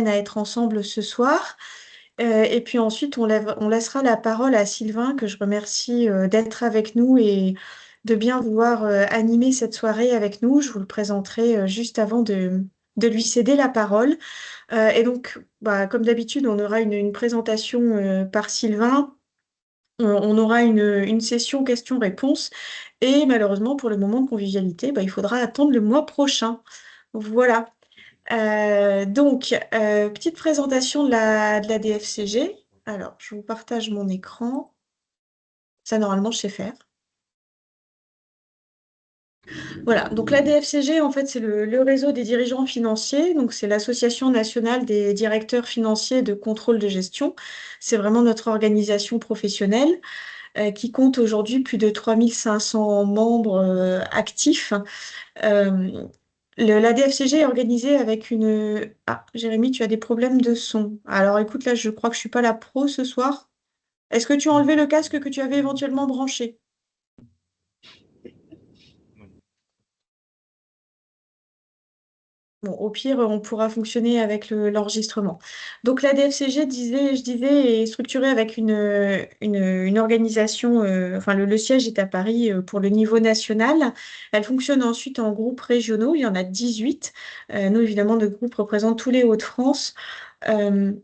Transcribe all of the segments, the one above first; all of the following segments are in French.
à être ensemble ce soir. Et puis ensuite, on laissera la parole à Sylvain, que je remercie d'être avec nous et de bien vouloir animer cette soirée avec nous. Je vous le présenterai juste avant de lui céder la parole. Et donc, bah, comme d'habitude, on aura une présentation par Sylvain. On aura une session questions-réponses. Et malheureusement, pour le moment de convivialité, bah, il faudra attendre le mois prochain. Voilà. Petite présentation de la DFCG. Alors, je vous partage mon écran. Ça, normalement, je sais faire. Voilà, donc la DFCG, en fait, c'est le réseau des dirigeants financiers. Donc, c'est l'Association nationale des directeurs financiers de contrôle de gestion. C'est vraiment notre organisation professionnelle qui compte aujourd'hui plus de 3500 membres actifs. Euh, la DFCG est organisée avec une... Ah, Jérémy, tu as des problèmes de son. Alors écoute, là, je crois que je suis pas la pro ce soir. Est-ce que tu as enlevé le casque que tu avais éventuellement branché? Bon, au pire, on pourra fonctionner avec l'enregistrement. Donc la DFCG, je disais, est structurée avec une organisation, enfin le siège est à Paris pour le niveau national. Elle fonctionne ensuite en groupes régionaux, il y en a 18. Nous, évidemment, notre groupe représente tous les Hauts-de-France. Euh,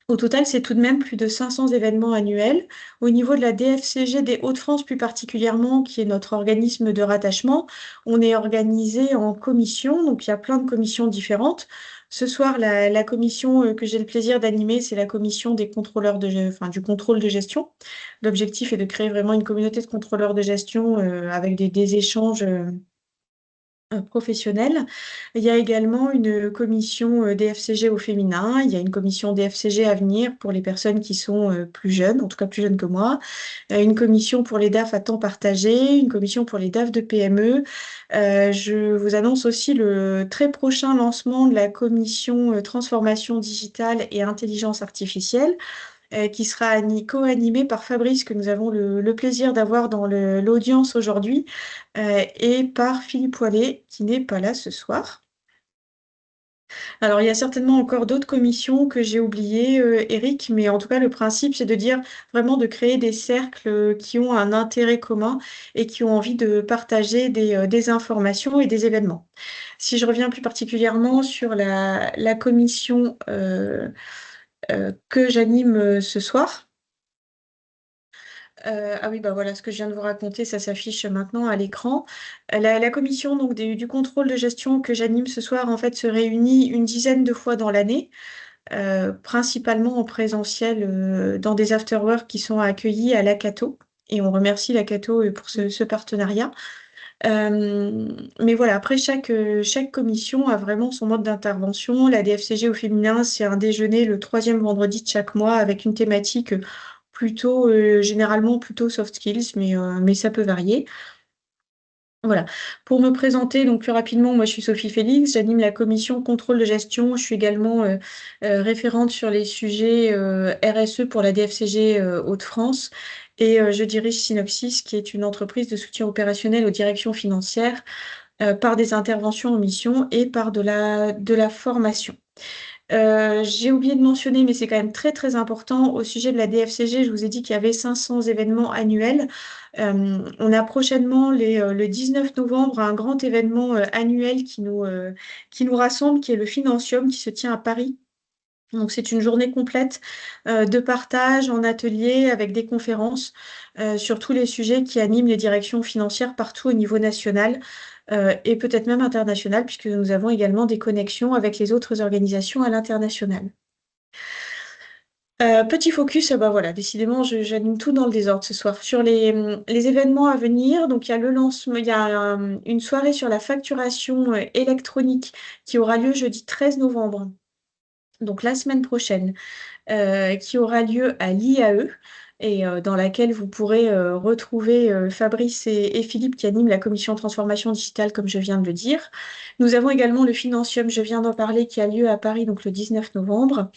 Au total, c'est tout de même plus de 500 événements annuels. Au niveau de la DFCG des Hauts-de-France plus particulièrement, qui est notre organisme de rattachement, on est organisé en commissions, donc il y a plein de commissions différentes. Ce soir, la commission que j'ai le plaisir d'animer, c'est la commission des contrôleurs enfin, du contrôle de gestion. L'objectif est de créer vraiment une communauté de contrôleurs de gestion avec des échanges professionnelle. Il y a également une commission DFCG au féminin, il y a une commission DFCG à venir pour les personnes qui sont plus jeunes, en tout cas plus jeunes que moi, une commission pour les DAF à temps partagé, une commission pour les DAF de PME. Je vous annonce aussi le très prochain lancement de la commission transformation digitale et intelligence artificielle qui sera co-animé par Fabrice, que nous avons le plaisir d'avoir dans l'audience aujourd'hui, et par Philippe Wallet, qui n'est pas là ce soir. Alors, il y a certainement encore d'autres commissions que j'ai oubliées, Eric, mais en tout cas, le principe, c'est de dire vraiment de créer des cercles qui ont un intérêt commun et qui ont envie de partager des informations et des événements. Si je reviens plus particulièrement sur la commission que j'anime ce soir, ah oui, bah voilà, ce que je viens de vous raconter, ça s'affiche maintenant à l'écran. La commission donc, du contrôle de gestion que j'anime ce soir, en fait, se réunit une dizaine de fois dans l'année, principalement en présentiel dans des afterworks qui sont accueillis à l'Acato. Et on remercie l'Acato pour ce partenariat. Mais voilà, après, chaque commission a vraiment son mode d'intervention. La DFCG au féminin, c'est un déjeuner le troisième vendredi de chaque mois avec une thématique plutôt, généralement plutôt soft skills, mais ça peut varier. Voilà. Pour me présenter donc plus rapidement, moi je suis Sophie Félix, j'anime la commission contrôle de gestion. Je suis également référente sur les sujets RSE pour la DFCG Hauts-de-France et je dirige Synopsis, qui est une entreprise de soutien opérationnel aux directions financières par des interventions en mission et par de la formation. J'ai oublié de mentionner, mais c'est quand même très très important, au sujet de la DFCG, je vous ai dit qu'il y avait 500 événements annuels. On a prochainement, le 19 novembre, un grand événement annuel qui nous rassemble, qui est le Financium, qui se tient à Paris. Donc, c'est une journée complète de partage en atelier avec des conférences sur tous les sujets qui animent les directions financières partout au niveau national et peut-être même international, puisque nous avons également des connexions avec les autres organisations à l'international. Petit focus, bah voilà, décidément, j'anime tout dans le désordre ce soir. Sur les événements à venir, donc il y a le lancement, il y a une soirée sur la facturation électronique qui aura lieu jeudi 13 novembre, donc la semaine prochaine, qui aura lieu à l'IAE et dans laquelle vous pourrez retrouver Fabrice et Philippe qui animent la commission transformation digitale, comme je viens de le dire. Nous avons également le Financium, je viens d'en parler, qui a lieu à Paris donc le 19 novembre.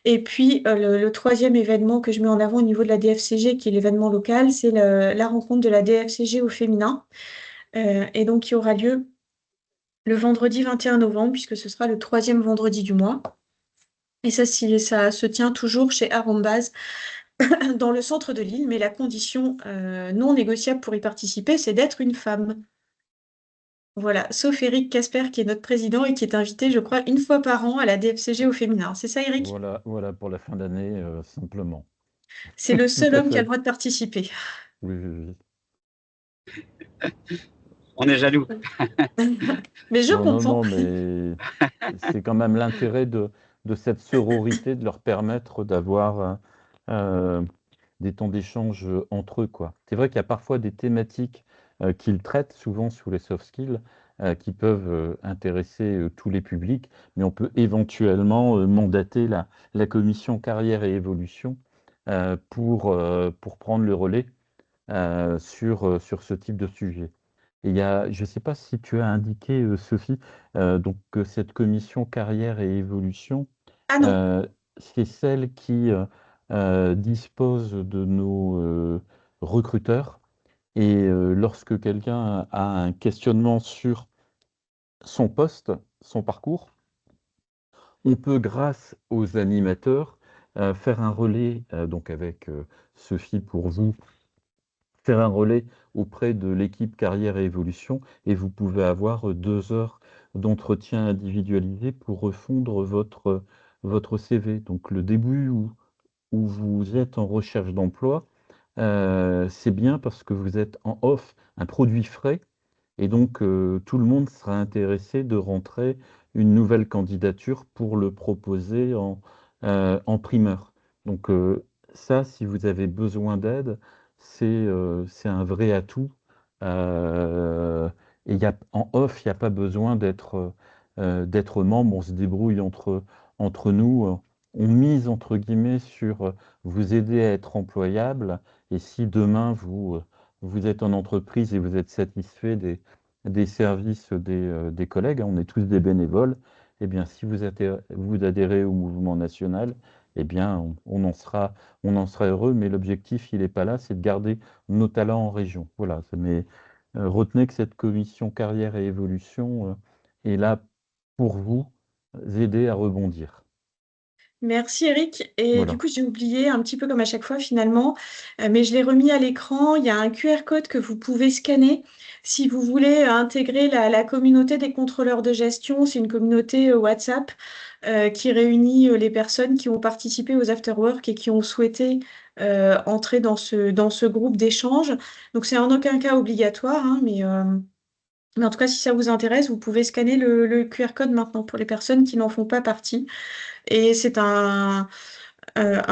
Et puis le troisième événement que je mets en avant au niveau de la DFCG, qui est l'événement local, c'est la rencontre de la DFCG au féminin, et donc qui aura lieu le vendredi 21 novembre, puisque ce sera le troisième vendredi du mois. Et ça, ça se tient toujours chez Arambase, dans le centre de l'île, mais la condition non négociable pour y participer, c'est d'être une femme. Voilà, sauf Eric Casper, qui est notre président et qui est invité, je crois, une fois par an à la DFCG au féminin. C'est ça, Eric? Voilà, voilà pour la fin d'année, simplement. C'est le Tout seul à homme qui a le fait. droit de participer. Oui, oui, oui. On est jaloux. Mais je Non, non, comprends. non, mais c'est quand même l'intérêt de cette sororité, de leur permettre d'avoir euh, des temps d'échange entre eux, quoi. C'est vrai qu'il y a parfois des thématiques qu'ils traitent, souvent sous les soft skills, qui peuvent intéresser tous les publics, mais on peut éventuellement mandater la commission carrière et évolution pour prendre le relais sur ce type de sujet. Et il y a, je ne sais pas si tu as indiqué, Sophie, donc que cette commission carrière et évolution, Ah non. euh, c'est celle qui dispose de nos recruteurs. Et lorsque quelqu'un a un questionnement sur son poste, son parcours, on peut, grâce aux animateurs, faire un relais, donc avec Sophie pour vous, faire un relais auprès de l'équipe carrière et évolution, et vous pouvez avoir 2 heures d'entretien individualisé pour refondre votre CV. Donc le début où vous êtes en recherche d'emploi, c'est bien parce que vous êtes en off, un produit frais, et donc tout le monde sera intéressé de rentrer une nouvelle candidature pour le proposer en primeur. Donc ça, si vous avez besoin d'aide, c'est un vrai atout. Euh, et en off, il n'y a pas besoin d'être membre, on se débrouille entre nous. On mise entre guillemets sur vous aider à être employable. Et si demain vous êtes en entreprise et vous êtes satisfait des services des collègues, hein, on est tous des bénévoles, eh bien, si vous adhérez au mouvement national, eh bien, on en sera heureux, mais l'objectif, il n'est pas là, c'est de garder nos talents en région. Voilà, mais retenez que cette commission carrière et évolution est là pour vous aider à rebondir. Merci Eric. Et du Voilà. coup, j'ai oublié un petit peu comme à chaque fois finalement, mais je l'ai remis à l'écran. Il y a un QR code que vous pouvez scanner si vous voulez intégrer la communauté des contrôleurs de gestion. C'est une communauté WhatsApp qui réunit les personnes qui ont participé aux afterwork et qui ont souhaité entrer dans ce groupe d'échange. Donc c'est en aucun cas obligatoire, hein, mais en tout cas, si ça vous intéresse, vous pouvez scanner le QR code maintenant pour les personnes qui n'en font pas partie. Et c'est un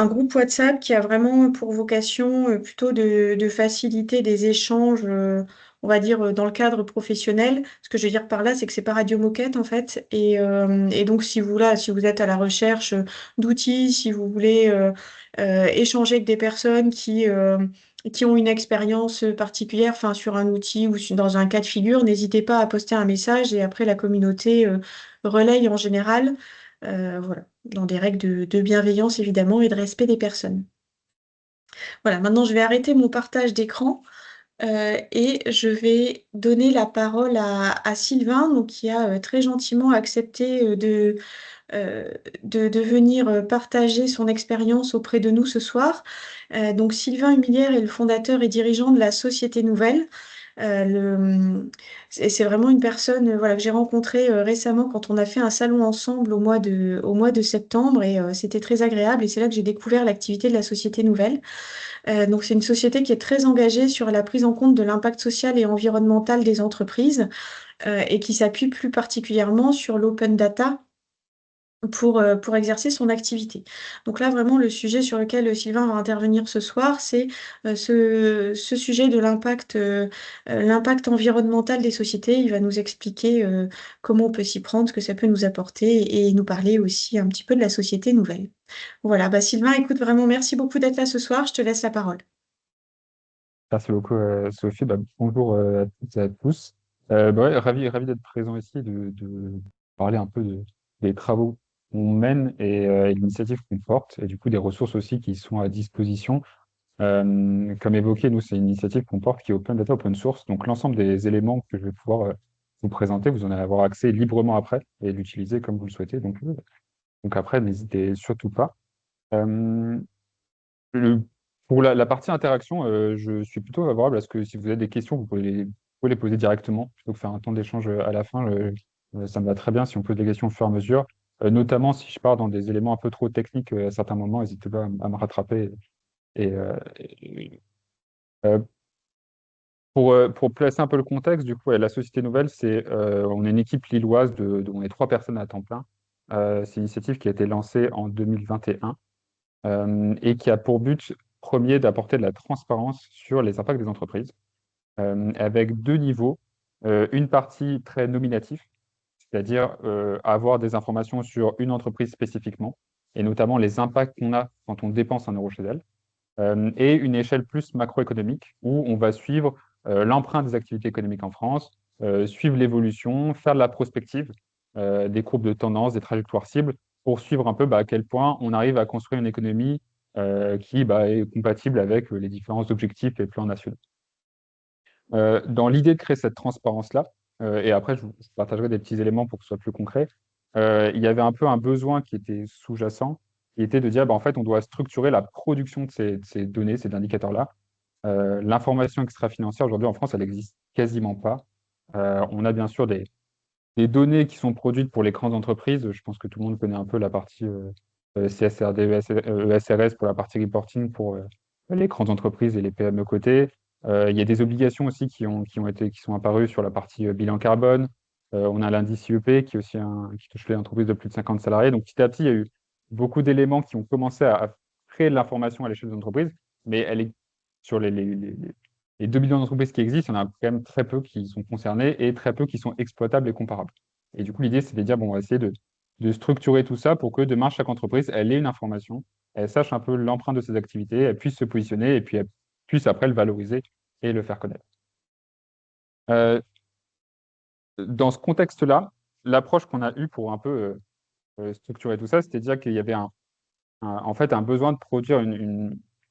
groupe WhatsApp qui a vraiment pour vocation plutôt de faciliter des échanges, on va dire, dans le cadre professionnel. Ce que je veux dire par là, c'est que c'est pas Radio Moquette, en fait. Et donc, si vous êtes à la recherche d'outils, si vous voulez échanger avec des personnes qui ont une expérience particulière, enfin, sur un outil ou dans un cas de figure, n'hésitez pas à poster un message et après, la communauté relaye en général. Voilà, dans des règles de bienveillance évidemment et de respect des personnes. Voilà, maintenant je vais arrêter mon partage d'écran et je vais donner la parole à Sylvain, donc, qui a très gentiment accepté euh, de venir partager son expérience auprès de nous ce soir. Donc Sylvain Humilière est le fondateur et dirigeant de la Société Nouvelle. C'est vraiment une personne voilà, que j'ai rencontrée récemment quand on a fait un salon ensemble au mois de septembre et c'était très agréable et c'est là que j'ai découvert l'activité de la Société Nouvelle. Donc c'est une société qui est très engagée sur la prise en compte de l'impact social et environnemental des entreprises et qui s'appuie plus particulièrement sur l'open data pour exercer son activité. Donc là, vraiment, le sujet sur lequel Sylvain va intervenir ce soir, c'est ce sujet de l'impact environnemental des sociétés. Il va nous expliquer comment on peut s'y prendre, ce que ça peut nous apporter et nous parler aussi un petit peu de la société nouvelle. Voilà, bah Sylvain, écoute, vraiment, merci beaucoup d'être là ce soir. Je te laisse la parole. Merci beaucoup, Sophie. Bah, bonjour à toutes et à tous. Ouais, ravi d'être présent ici, de parler un peu des travaux qu'on mène et l'initiative qu'on porte, et du coup des ressources aussi qui sont à disposition. Comme évoqué, nous, c'est une initiative qu'on porte qui est open data, open source. Donc l'ensemble des éléments que je vais pouvoir vous présenter, vous en allez avoir accès librement après et l'utiliser comme vous le souhaitez. Donc Donc après, n'hésitez surtout pas. Euh, le- pour la partie interaction, je suis plutôt favorable à ce que si vous avez des questions, vous pouvez les poser directement, plutôt que faire un temps d'échange à la fin. Ça me va très bien si on pose des questions au fur et à mesure. Notamment si je pars dans des éléments un peu trop techniques à certains moments, n'hésitez pas à me rattraper. Et, pour placer un peu le contexte, du coup, ouais, la Société Nouvelle, on est une équipe lilloise on est 3 personnes à temps plein. C'est une initiative qui a été lancée en 2021 et qui a pour but premier d'apporter de la transparence sur les impacts des entreprises, avec 2 niveaux. Une partie très nominative, c'est-à-dire avoir des informations sur une entreprise spécifiquement, et notamment les impacts qu'on a quand on dépense 1 euro chez elle, et une échelle plus macroéconomique, où on va suivre l'empreinte des activités économiques en France, suivre l'évolution, faire de la prospective, des courbes de tendance, des trajectoires cibles, pour suivre un peu à quel point on arrive à construire une économie qui est compatible avec les différents objectifs et plans nationaux. Dans l'idée de créer cette transparence-là, et après je partagerai des petits éléments pour que ce soit plus concret, il y avait un peu un besoin qui était sous-jacent, qui était de dire, en fait, on doit structurer la production de ces données, ces indicateurs-là. L'information extra-financière, aujourd'hui en France, elle n'existe quasiment pas. On a bien sûr des données qui sont produites pour les grandes entreprises. Je pense que tout le monde connaît un peu la partie CSRD, ESRS pour la partie reporting pour les grandes entreprises et les PME cotées. Il y a des obligations aussi qui sont apparues sur la partie bilan carbone. On a l'indice IEP qui est aussi qui touche les entreprises de plus de 50 salariés. Donc petit à petit, il y a eu beaucoup d'éléments qui ont commencé à créer de l'information à l'échelle des entreprises, mais elle est sur les 2 millions d'entreprises qui existent, il y en a quand même très peu qui sont concernées et très peu qui sont exploitables et comparables. Et du coup, l'idée, c'est de dire, bon, on va essayer de structurer tout ça pour que demain, chaque entreprise, elle ait une information, elle sache un peu l'empreinte de ses activités, elle puisse se positionner et puis elle puisse après le valoriser et le faire connaître. Euh, dans ce contexte-là, l'approche qu'on a eue pour un peu structurer tout ça, c'était de dire qu'il y avait en fait un besoin de produire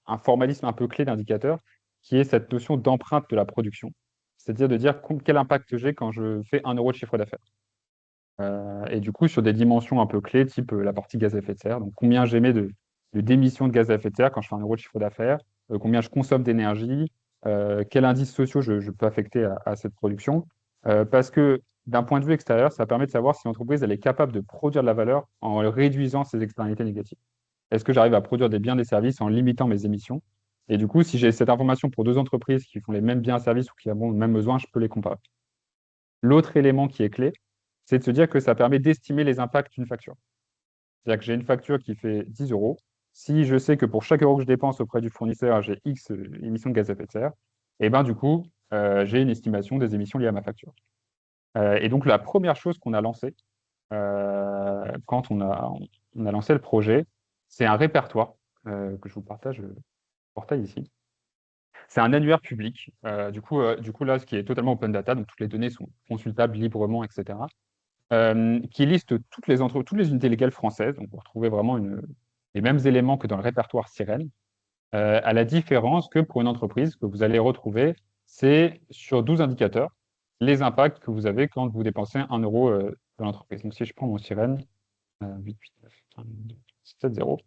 un formalisme un peu clé d'indicateur qui est cette notion d'empreinte de la production. C'est-à-dire de dire quel impact j'ai quand je fais 1 euro de chiffre d'affaires. Et du coup, sur des dimensions un peu clés, type la partie gaz à effet de serre, donc combien j'émets d'émissions de gaz à effet de serre quand je fais 1 euro de chiffre d'affaires, combien je consomme d'énergie, quels indices sociaux je peux affecter à cette production. Parce que d'un point de vue extérieur, ça permet de savoir si l'entreprise elle est capable de produire de la valeur en réduisant ses externalités négatives. Est-ce que j'arrive à produire des biens et des services en limitant mes émissions? Et du coup, si j'ai cette information pour 2 entreprises qui font les mêmes biens et services ou qui ont le même besoin, je peux les comparer. L'autre élément qui est clé, c'est de se dire que ça permet d'estimer les impacts d'une facture. C'est-à-dire que j'ai une facture qui fait 10 euros. Si je sais que pour chaque euro que je dépense auprès du fournisseur, j'ai X émissions de gaz à effet de serre, et ben du coup, j'ai une estimation des émissions liées à ma facture. Et donc, la première chose qu'on a lancée quand on a lancé le projet, c'est un répertoire que je vous partage le portail ici. C'est un annuaire public. Du coup, là, ce qui est totalement open data, donc toutes les données sont consultables librement, etc. Qui liste toutes les unités légales françaises. Donc, vous retrouvez vraiment les mêmes éléments que dans le répertoire Sirène, à la différence que pour une entreprise que vous allez retrouver, c'est sur 12 indicateurs, les impacts que vous avez quand vous dépensez 1 euro dans l'entreprise. Donc, si je prends mon Sirène, 8, 8, 9, 1, 2, 7, 0,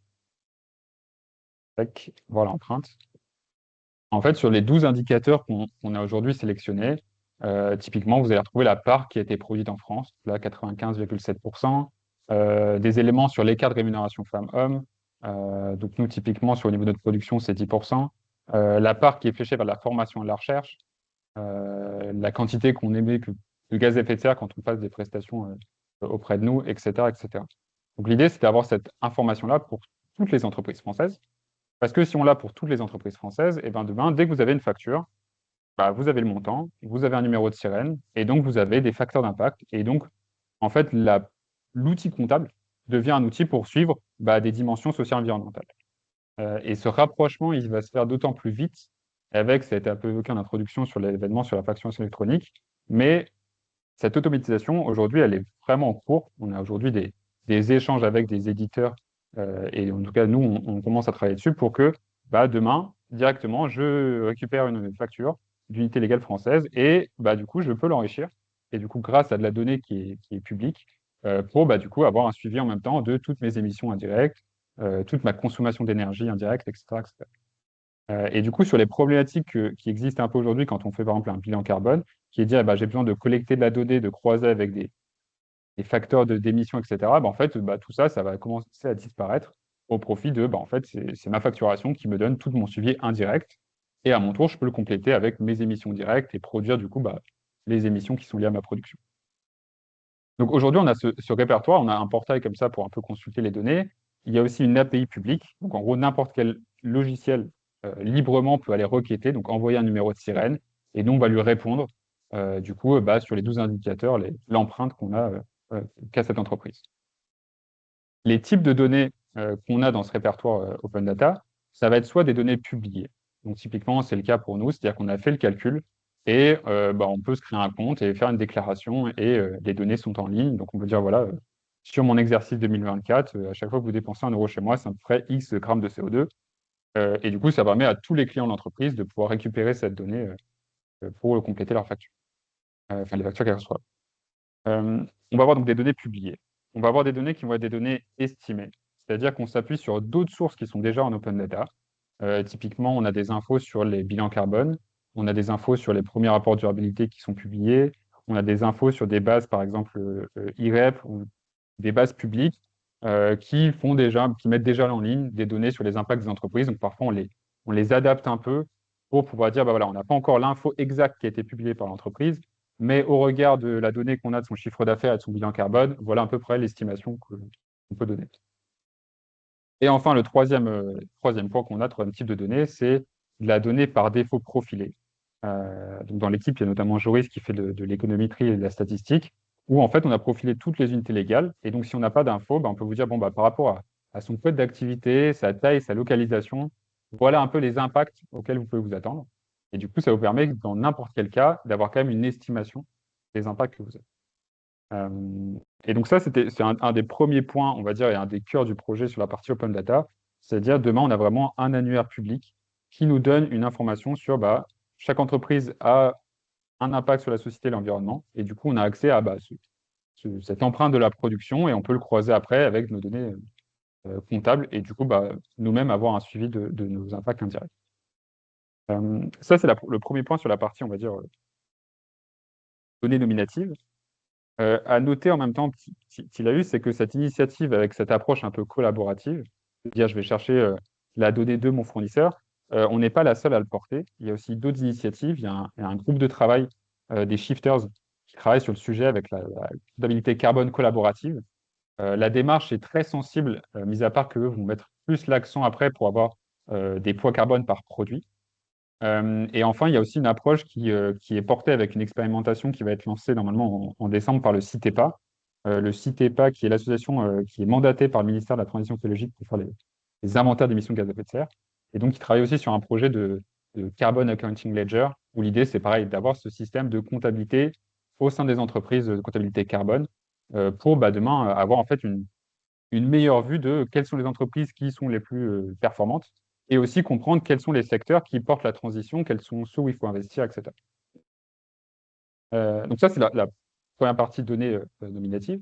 tac, voilà l'empreinte. En fait, sur les 12 indicateurs qu'on a aujourd'hui sélectionnés, typiquement, vous allez retrouver la part qui a été produite en France, là, 95,7%, des éléments sur l'écart de rémunération femmes-hommes. Donc, nous, typiquement, sur le niveau de notre production, c'est 10%. La part qui est fléchée vers la formation et la recherche, la quantité qu'on émet de gaz à effet de serre quand on passe des prestations auprès de nous, etc., etc. Donc, l'idée, c'est d'avoir cette information-là pour toutes les entreprises françaises. Parce que si on l'a pour toutes les entreprises françaises, et ben demain, dès que vous avez une facture, vous avez le montant, vous avez un numéro de sirène, et donc vous avez des facteurs d'impact. Et donc, en fait, l'outil comptable devient un outil pour suivre des dimensions sociales environnementales. Et ce rapprochement, il va se faire d'autant plus vite avec, ça a été un peu évoqué en introduction sur l'événement sur la facturation électronique, mais cette automatisation, aujourd'hui, elle est vraiment en cours. On a aujourd'hui des échanges avec des éditeurs, et en tout cas, nous, on commence à travailler dessus pour que demain, directement, je récupère une facture d'unité légale française et du coup, je peux l'enrichir. Et du coup, grâce à de la donnée qui est publique, pour du coup avoir un suivi en même temps de toutes mes émissions indirectes, toute ma consommation d'énergie indirecte, etc., etc. Et du coup, sur les problématiques qui existent un peu aujourd'hui quand on fait par exemple un bilan carbone, qui est de dire j'ai besoin de collecter de la donnée, de croiser avec des facteurs d'émission, etc., en fait, tout ça, ça va commencer à disparaître au profit de, en fait, c'est ma facturation qui me donne tout mon suivi indirect. Et à mon tour, je peux le compléter avec mes émissions directes et produire du coup les émissions qui sont liées à ma production. Donc aujourd'hui, on a ce répertoire, on a un portail comme ça pour un peu consulter les données. Il y a aussi une API publique. Donc en gros, n'importe quel logiciel librement peut aller requêter, donc envoyer un numéro de sirène, et nous, on va lui répondre du coup sur les 12 indicateurs, l'empreinte qu'on a qu'a cette entreprise. Les types de données qu'on a dans ce répertoire Open Data, ça va être soit des données publiées. Donc typiquement, c'est le cas pour nous, c'est-à-dire qu'on a fait le calcul et on peut se créer un compte et faire une déclaration et les données sont en ligne. Donc on peut dire, voilà, sur mon exercice 2024, à chaque fois que vous dépensez 1 euro chez moi, ça me ferait X grammes de CO2. Et du coup, ça permet à tous les clients de l'entreprise de pouvoir récupérer cette donnée pour compléter leur facture, enfin les factures qu'elles reçoivent. On va avoir donc des données publiées. On va avoir des données qui vont être des données estimées, c'est-à-dire qu'on s'appuie sur d'autres sources qui sont déjà en open data. Typiquement, on a des infos sur les bilans carbone, on a des infos sur les premiers rapports de durabilité qui sont publiés, on a des infos sur des bases, par exemple IREP, ou des bases publiques qui mettent déjà en ligne des données sur les impacts des entreprises. Donc parfois, on les adapte un peu pour pouvoir dire, voilà, on n'a pas encore l'info exacte qui a été publiée par l'entreprise, mais au regard de la donnée qu'on a de son chiffre d'affaires et de son bilan carbone, voilà à peu près l'estimation qu'on peut donner. Et enfin, le troisième point qu'on a, troisième type de données, c'est de la donnée par défaut profilée. Donc dans l'équipe, il y a notamment Joris qui fait de l'économétrie et de la statistique, où en fait, on a profilé toutes les unités légales. Et donc, si on n'a pas d'infos, on peut vous dire, par rapport à son code d'activité, sa taille, sa localisation, voilà un peu les impacts auxquels vous pouvez vous attendre. Et du coup, ça vous permet, dans n'importe quel cas, d'avoir quand même une estimation des impacts que vous avez. Et donc ça, c'est un des premiers points, on va dire, et un des cœurs du projet sur la partie Open Data. C'est-à-dire, demain, on a vraiment un annuaire public qui nous donne une information sur chaque entreprise a un impact sur la société et l'environnement. Et du coup, on a accès à cette empreinte de la production et on peut le croiser après avec nos données comptables et du coup, nous-mêmes avoir un suivi de nos impacts indirects. Ça, c'est le premier point sur la partie, on va dire, données nominatives. À noter en même temps qu'il a eu, c'est que cette initiative avec cette approche un peu collaborative, c'est-à-dire je vais chercher la donnée de mon fournisseur, on n'est pas la seule à le porter. Il y a aussi d'autres initiatives. Il y a un groupe de travail des shifters qui travaillent sur le sujet avec la comptabilité carbone collaborative. La démarche est très sensible, mis à part qu'eux vont mettre plus l'accent après pour avoir des poids carbone par produit. Et enfin, il y a aussi une approche qui est portée avec une expérimentation qui va être lancée normalement en décembre par le CITEPA. Le CITEPA, qui est l'association qui est mandatée par le ministère de la Transition écologique pour faire les inventaires d'émissions de gaz à effet de serre. Et donc, qui travaille aussi sur un projet de Carbon Accounting Ledger, où l'idée, c'est pareil, d'avoir ce système de comptabilité au sein des entreprises de comptabilité carbone pour demain avoir en fait une meilleure vue de quelles sont les entreprises qui sont les plus performantes et aussi comprendre quels sont les secteurs qui portent la transition, quels sont ceux où il faut investir, etc. Donc ça, c'est la première partie de données nominatives.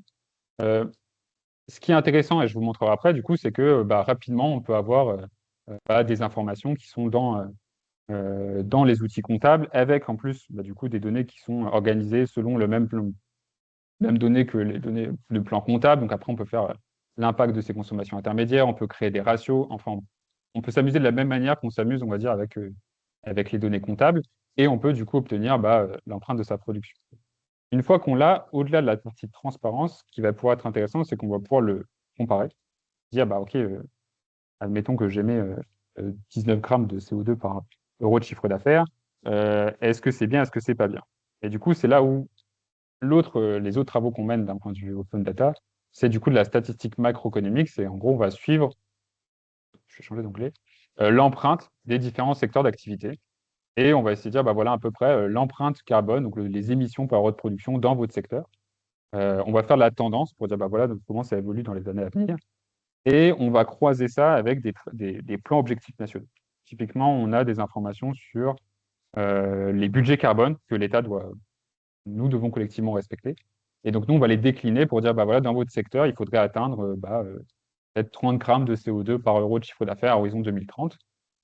Ce qui est intéressant, et je vous montrerai après, du coup, c'est que rapidement, on peut avoir des informations qui sont dans les outils comptables, avec en plus, du coup, des données qui sont organisées selon le même données que les données de plan comptable. Donc après, on peut faire l'impact de ces consommations intermédiaires, on peut créer des ratios. Enfin, on peut s'amuser de la même manière qu'on s'amuse, on va dire, avec les données comptables. Et on peut du coup obtenir l'empreinte de sa production. Une fois qu'on l'a, au-delà de la partie de transparence, ce qui va pouvoir être intéressant, c'est qu'on va pouvoir le comparer. Dire, OK, admettons que j'émets 19 grammes de CO2 par euro de chiffre d'affaires. Est-ce que c'est bien, est-ce que c'est pas bien? Et du coup, c'est là où les autres travaux qu'on mène d'un point de vue open data, c'est du coup de la statistique macroéconomique. C'est en gros, on va suivre, je vais changer d'onglet, l'empreinte des différents secteurs d'activité. Et on va essayer de dire, voilà à peu près l'empreinte carbone, donc les émissions par euro de production dans votre secteur. On va faire la tendance pour dire, voilà donc, comment ça évolue dans les années à venir. Et on va croiser ça avec des plans objectifs nationaux. Typiquement, on a des informations sur les budgets carbone que l'État nous devons collectivement respecter. Et donc, nous, on va les décliner pour dire, bah voilà, dans votre secteur, il faudrait atteindre peut-être 30 grammes de CO2 par euro de chiffre d'affaires à horizon 2030.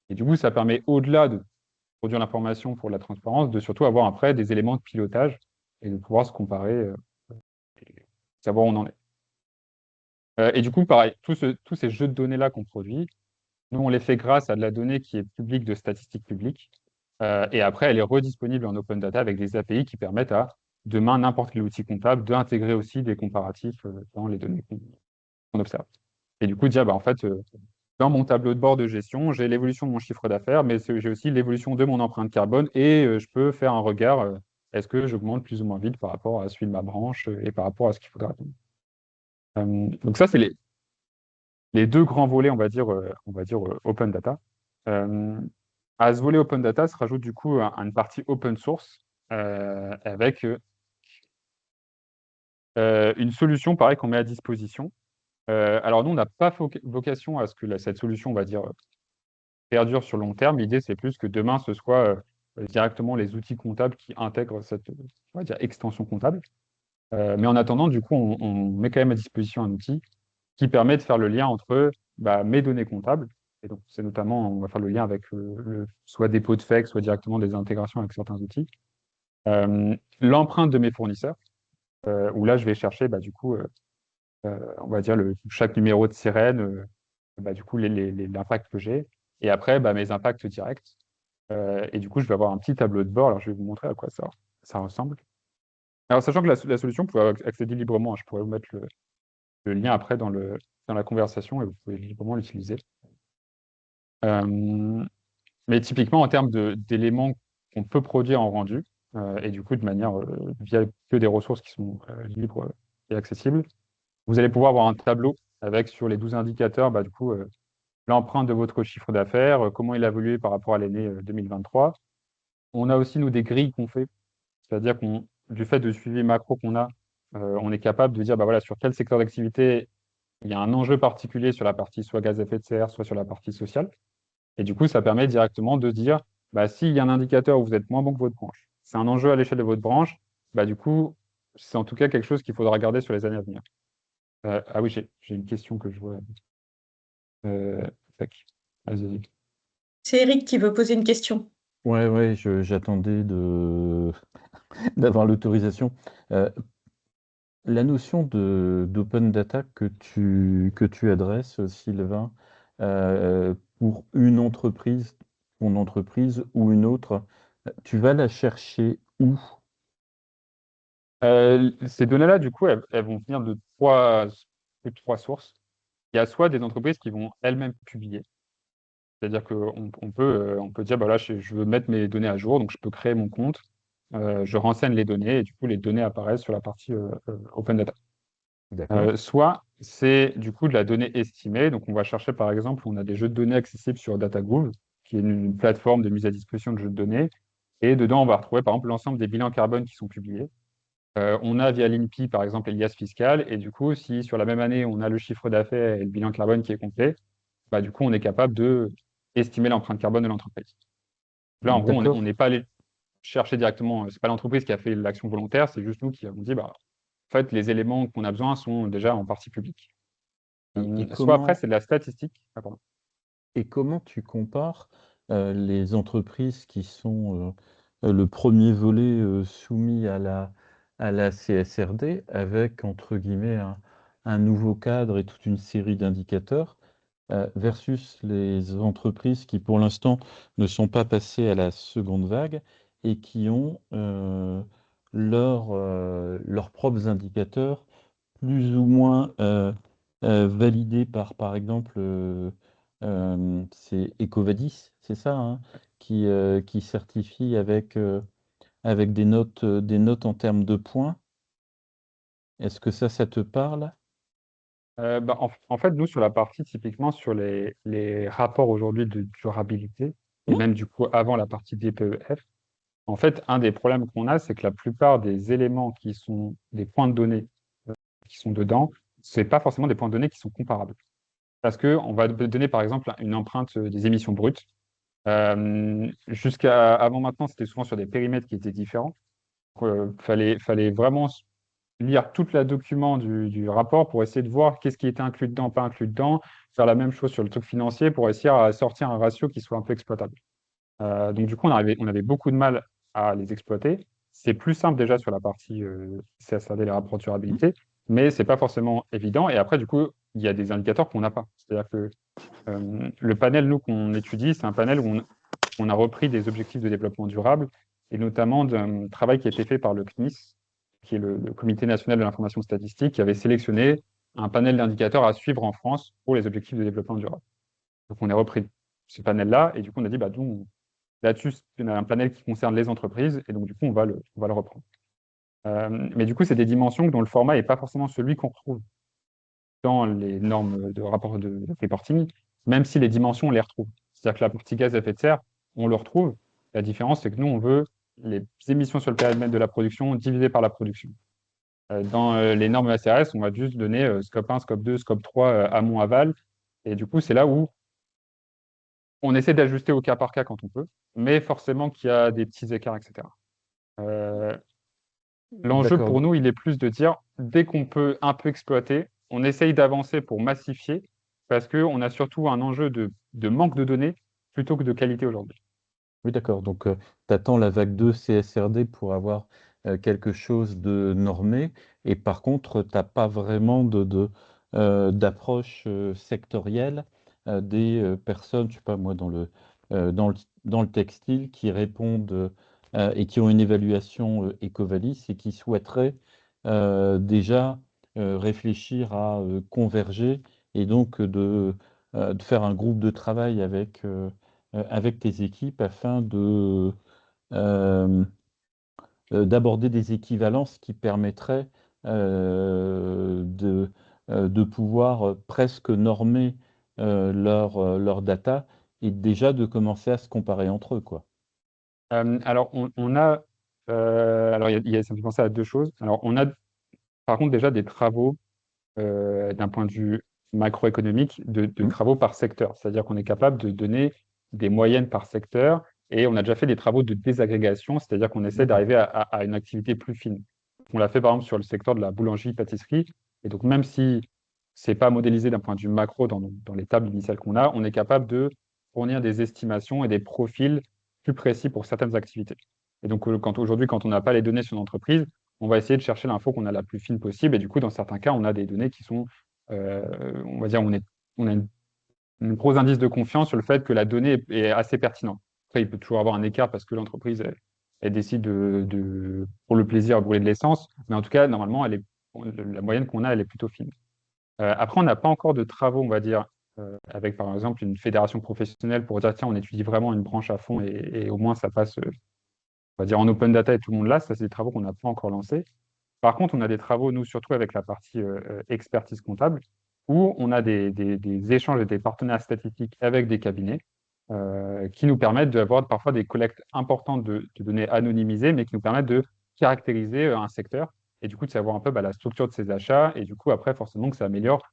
Et du coup, ça permet, au-delà de produire l'information pour la transparence, de surtout avoir après des éléments de pilotage et de pouvoir se comparer, et savoir où on en est. Et du coup, pareil, tous ces jeux de données-là qu'on produit, nous, on les fait grâce à de la donnée qui est publique de statistiques publiques. Et après, elle est redisponible en open data avec des API qui permettent à demain n'importe quel outil comptable d'intégrer aussi des comparatifs dans les données qu'on observe. Et du coup, dire, bah, en fait, dans mon tableau de bord de gestion, j'ai l'évolution de mon chiffre d'affaires, mais j'ai aussi l'évolution de mon empreinte carbone et je peux faire un regard, est-ce que j'augmente plus ou moins vite par rapport à celui de ma branche et par rapport à ce qu'il faudra attendre. Donc ça, c'est les deux grands volets, on va dire open data. Euh, à ce volet open data se rajoute du coup une partie open source avec une solution, pareil, qu'on met à disposition. Alors nous, on n'a pas vocation à ce que cette solution, on va dire, perdure sur le long terme. L'idée, c'est plus que demain, ce soit directement les outils comptables qui intègrent cette, on va dire, extension comptable. Mais en attendant, du coup, on met quand même à disposition un outil qui permet de faire le lien entre mes données comptables. Et donc, c'est notamment, on va faire le lien avec soit des pots de FEC, soit directement des intégrations avec certains outils. L'empreinte de mes fournisseurs, où là, je vais chercher, du coup, on va dire, chaque numéro de sirène, du coup, l'impact que j'ai. Et après, mes impacts directs. Et du coup, je vais avoir un petit tableau de bord. Alors, je vais vous montrer à quoi ça ressemble. Alors, sachant que la solution, vous pouvez accéder librement. Je pourrais vous mettre le lien après dans la conversation et vous pouvez librement l'utiliser. Mais typiquement, en termes d'éléments qu'on peut produire en rendu, et du coup, de manière via que des ressources qui sont libres et accessibles, vous allez pouvoir avoir un tableau avec sur les 12 indicateurs, du coup, l'empreinte de votre chiffre d'affaires, comment il a évolué par rapport à l'année 2023. On a aussi, nous, des grilles qu'on fait, c'est-à-dire du fait de suivi macro qu'on a, on est capable de dire, voilà, sur quel secteur d'activité il y a un enjeu particulier sur la partie soit gaz à effet de serre, soit sur la partie sociale. Et du coup, ça permet directement de dire, s'il y a un indicateur où vous êtes moins bon que votre branche, c'est un enjeu à l'échelle de votre branche, du coup, c'est en tout cas quelque chose qu'il faudra regarder sur les années à venir. Ah oui, j'ai une question que je vois. Tac. Vas-y. C'est Eric qui veut poser une question. Ouais, j'attendais d'avoir l'autorisation. La notion d'open data que tu adresses, Sylvain, pour une entreprise, ton entreprise ou une autre, tu vas la chercher où? Ces données-là, du coup, elles vont venir de trois sources. Il y a soit des entreprises qui vont elles-mêmes publier, c'est-à-dire qu'on peut dire, là, je veux mettre mes données à jour, donc je peux créer mon compte, je renseigne les données, et du coup, les données apparaissent sur la partie open data. D'accord. Soit c'est du coup de la donnée estimée, donc on va chercher par exemple, on a des jeux de données accessibles sur DataGroove, qui est une plateforme de mise à disposition de jeux de données, et dedans on va retrouver par exemple l'ensemble des bilans carbone qui sont publiés. On a via l'INPI par exemple les liasses fiscales, et du coup si sur la même année on a le chiffre d'affaires et le bilan carbone qui est complet, du coup on est capable de estimer l'empreinte carbone de l'entreprise. Là en gros on D'accord. n'est pas allé chercher directement, c'est pas l'entreprise qui a fait l'action volontaire, c'est juste nous qui avons dit, en fait les éléments qu'on a besoin sont déjà en partie publics. Et Soit après, comment, c'est de la statistique. Ah, pardon. et comment tu compares les entreprises qui sont le premier volet soumis à la CSRD avec, entre guillemets, un nouveau cadre et toute une série d'indicateurs versus les entreprises qui, pour l'instant, ne sont pas passées à la seconde vague et qui ont leurs propres indicateurs plus ou moins validés par exemple, c'est Ecovadis, c'est ça, hein, qui certifie avec des notes en termes de points. Est-ce que ça te parle? En fait, nous, sur la partie, typiquement, sur les rapports aujourd'hui de durabilité, et Hmm. même du coup, avant la partie DPEF, en fait, un des problèmes qu'on a, c'est que la plupart des éléments qui sont des points de données qui sont dedans, c'est pas forcément des points de données qui sont comparables. Parce qu'on va donner, par exemple, une empreinte des émissions brutes. Jusqu'à avant maintenant, c'était souvent sur des périmètres qui étaient différents. Fallait vraiment lire toute la document du rapport pour essayer de voir qu'est-ce qui était inclus dedans, pas inclus dedans, faire la même chose sur le truc financier pour essayer à sortir un ratio qui soit un peu exploitable. Donc du coup, on avait beaucoup de mal à les exploiter. C'est plus simple déjà sur la partie CSRD, les rapports de durabilité, mais c'est pas forcément évident. Et après, du coup, il y a des indicateurs qu'on n'a pas. C'est-à-dire que le panel, nous, qu'on étudie, c'est un panel où on a repris des objectifs de développement durable, et notamment d'un travail qui a été fait par le CNIS, qui est le Comité national de l'information statistique, qui avait sélectionné un panel d'indicateurs à suivre en France pour les objectifs de développement durable. Donc on a repris ce panel-là, et du coup on a dit, bah, nous, là-dessus, on a un panel qui concerne les entreprises, et donc du coup on va le reprendre. Mais du coup, c'est des dimensions dont le format n'est pas forcément celui qu'on retrouve dans les normes de rapport de reporting, même si les dimensions, on les retrouve. C'est-à-dire que la partie gaz à effet de serre, on le retrouve. La différence, c'est que nous, on veut les émissions sur le périmètre de la production divisées par la production. Dans les normes ACRS, on va juste donner scope 1, scope 2, scope 3, amont, aval. Et du coup, c'est là où on essaie d'ajuster au cas par cas quand on peut, mais forcément qu'il y a des petits écarts, etc. L'enjeu D'accord. pour nous, il est plus de dire, dès qu'on peut un peu exploiter, on essaye d'avancer pour massifier, parce qu'on a surtout un enjeu de manque de données plutôt que de qualité aujourd'hui. Oui, d'accord. Donc, tu attends la vague 2 CSRD pour avoir quelque chose de normé. Et par contre, tu n'as pas vraiment d'approche sectorielle des personnes, je sais pas moi, dans le textile qui répondent et qui ont une évaluation Ecovalis et qui souhaiteraient déjà réfléchir à converger et donc de faire un groupe de travail avec tes équipes afin euh, d'aborder des équivalences qui permettraient de pouvoir presque normer leur data et déjà de commencer à se comparer entre eux, quoi. Alors, on a, alors ça me fait penser à deux choses. Alors, on a par contre déjà des travaux d'un point de vue macroéconomique, de Mm. travaux par secteur. C'est-à-dire qu'on est capable de donner des moyennes par secteur, et on a déjà fait des travaux de désagrégation, c'est-à-dire qu'on essaie D'accord. d'arriver à une activité plus fine. On l'a fait par exemple sur le secteur de la boulangerie-pâtisserie, et donc même si c'est pas modélisé d'un point de vue macro dans les tables initiales qu'on a, on est capable de fournir des estimations et des profils plus précis pour certaines activités. Et donc aujourd'hui, quand on n'a pas les données sur une entreprise, on va essayer de chercher l'info qu'on a la plus fine possible. Et du coup, dans certains cas, on a des données qui sont, on va dire, on a une gros indice de confiance sur le fait que la donnée est assez pertinente. Après, il peut toujours avoir un écart parce que l'entreprise, elle décide pour le plaisir, brûler de l'essence. Mais en tout cas, normalement, la moyenne qu'on a, elle est plutôt fine. Après, on n'a pas encore de travaux, on va dire, avec par exemple une fédération professionnelle pour dire, tiens, on étudie vraiment une branche à fond et au moins ça passe, on va dire, en open data et tout le monde là. Ça, c'est des travaux qu'on n'a pas encore lancés. Par contre, on a des travaux, nous, surtout avec la partie expertise comptable, où on a des échanges et des partenaires statistiques avec des cabinets qui nous permettent d'avoir parfois des collectes importantes de données anonymisées, mais qui nous permettent de caractériser un secteur et du coup de savoir un peu la structure de ses achats. Et du coup, après, forcément, que ça améliore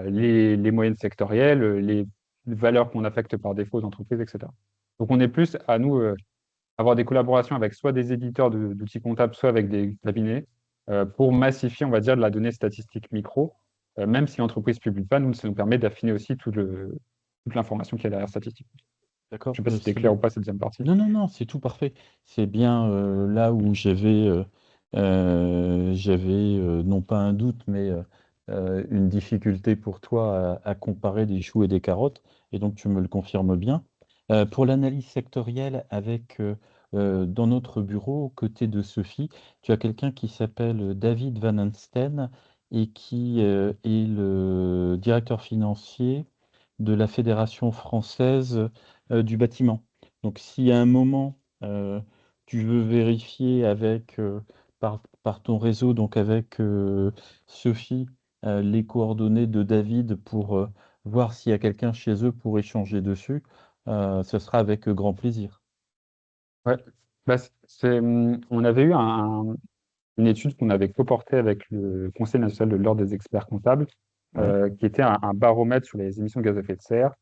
les moyennes sectorielles, les valeurs qu'on affecte par défaut aux entreprises, etc. Donc, on est plus à nous avoir des collaborations avec soit des éditeurs d'outils comptables, soit avec des cabinets, pour massifier, on va dire, de la donnée statistique micro, même si l'entreprise ne publie pas, nous, ça nous permet d'affiner aussi toute l'information qu'il y a derrière statistique. D'accord. Je ne sais pas si c'était clair ou pas cette deuxième partie. Non, non, non, c'est tout parfait. C'est bien là où j'avais non pas un doute, mais une difficulté pour toi à comparer des choux et des carottes, et donc tu me le confirmes bien. Pour l'analyse sectorielle, dans notre bureau, aux côtés de Sophie, tu as quelqu'un qui s'appelle David Van Ansten et qui est le directeur financier de la Fédération française du bâtiment. Donc, si à un moment, tu veux vérifier par ton réseau, donc avec Sophie, les coordonnées de David pour voir s'il y a quelqu'un chez eux pour échanger dessus, ce sera avec grand plaisir. Ouais. On avait eu une étude qu'on avait coportée avec le Conseil national de l'ordre des experts comptables, Ouais. qui était un baromètre sur les émissions de gaz à effet de serre,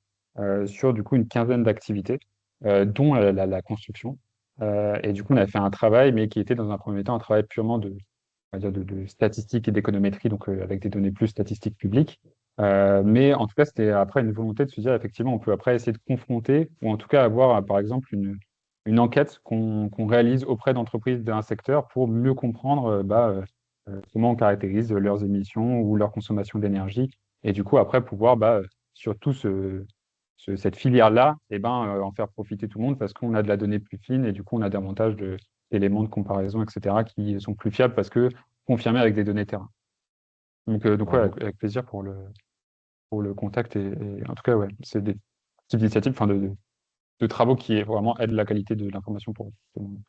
sur du coup une quinzaine d'activités, dont la construction. Et du coup, on avait fait un travail, mais qui était dans un premier temps un travail purement on va dire de statistiques et d'économétrie, donc avec des données plus statistiques publiques. Mais en tout cas, c'était après une volonté de se dire, effectivement, on peut après essayer de confronter, ou en tout cas avoir, par exemple, une enquête qu'on réalise auprès d'entreprises d'un secteur pour mieux comprendre comment on caractérise leurs émissions ou leur consommation d'énergie. Et du coup, après, pouvoir, sur tout cette filière-là, en faire profiter tout le monde parce qu'on a de la donnée plus fine et du coup, on a davantage d'éléments de comparaison, etc., qui sont plus fiables parce que confirmés avec des données terrain. Donc ouais, Bravo. avec plaisir pour le contact. Et en tout cas, ouais, c'est des types d'initiatives, enfin, de travaux qui vraiment aident la qualité de l'information pour tout le monde.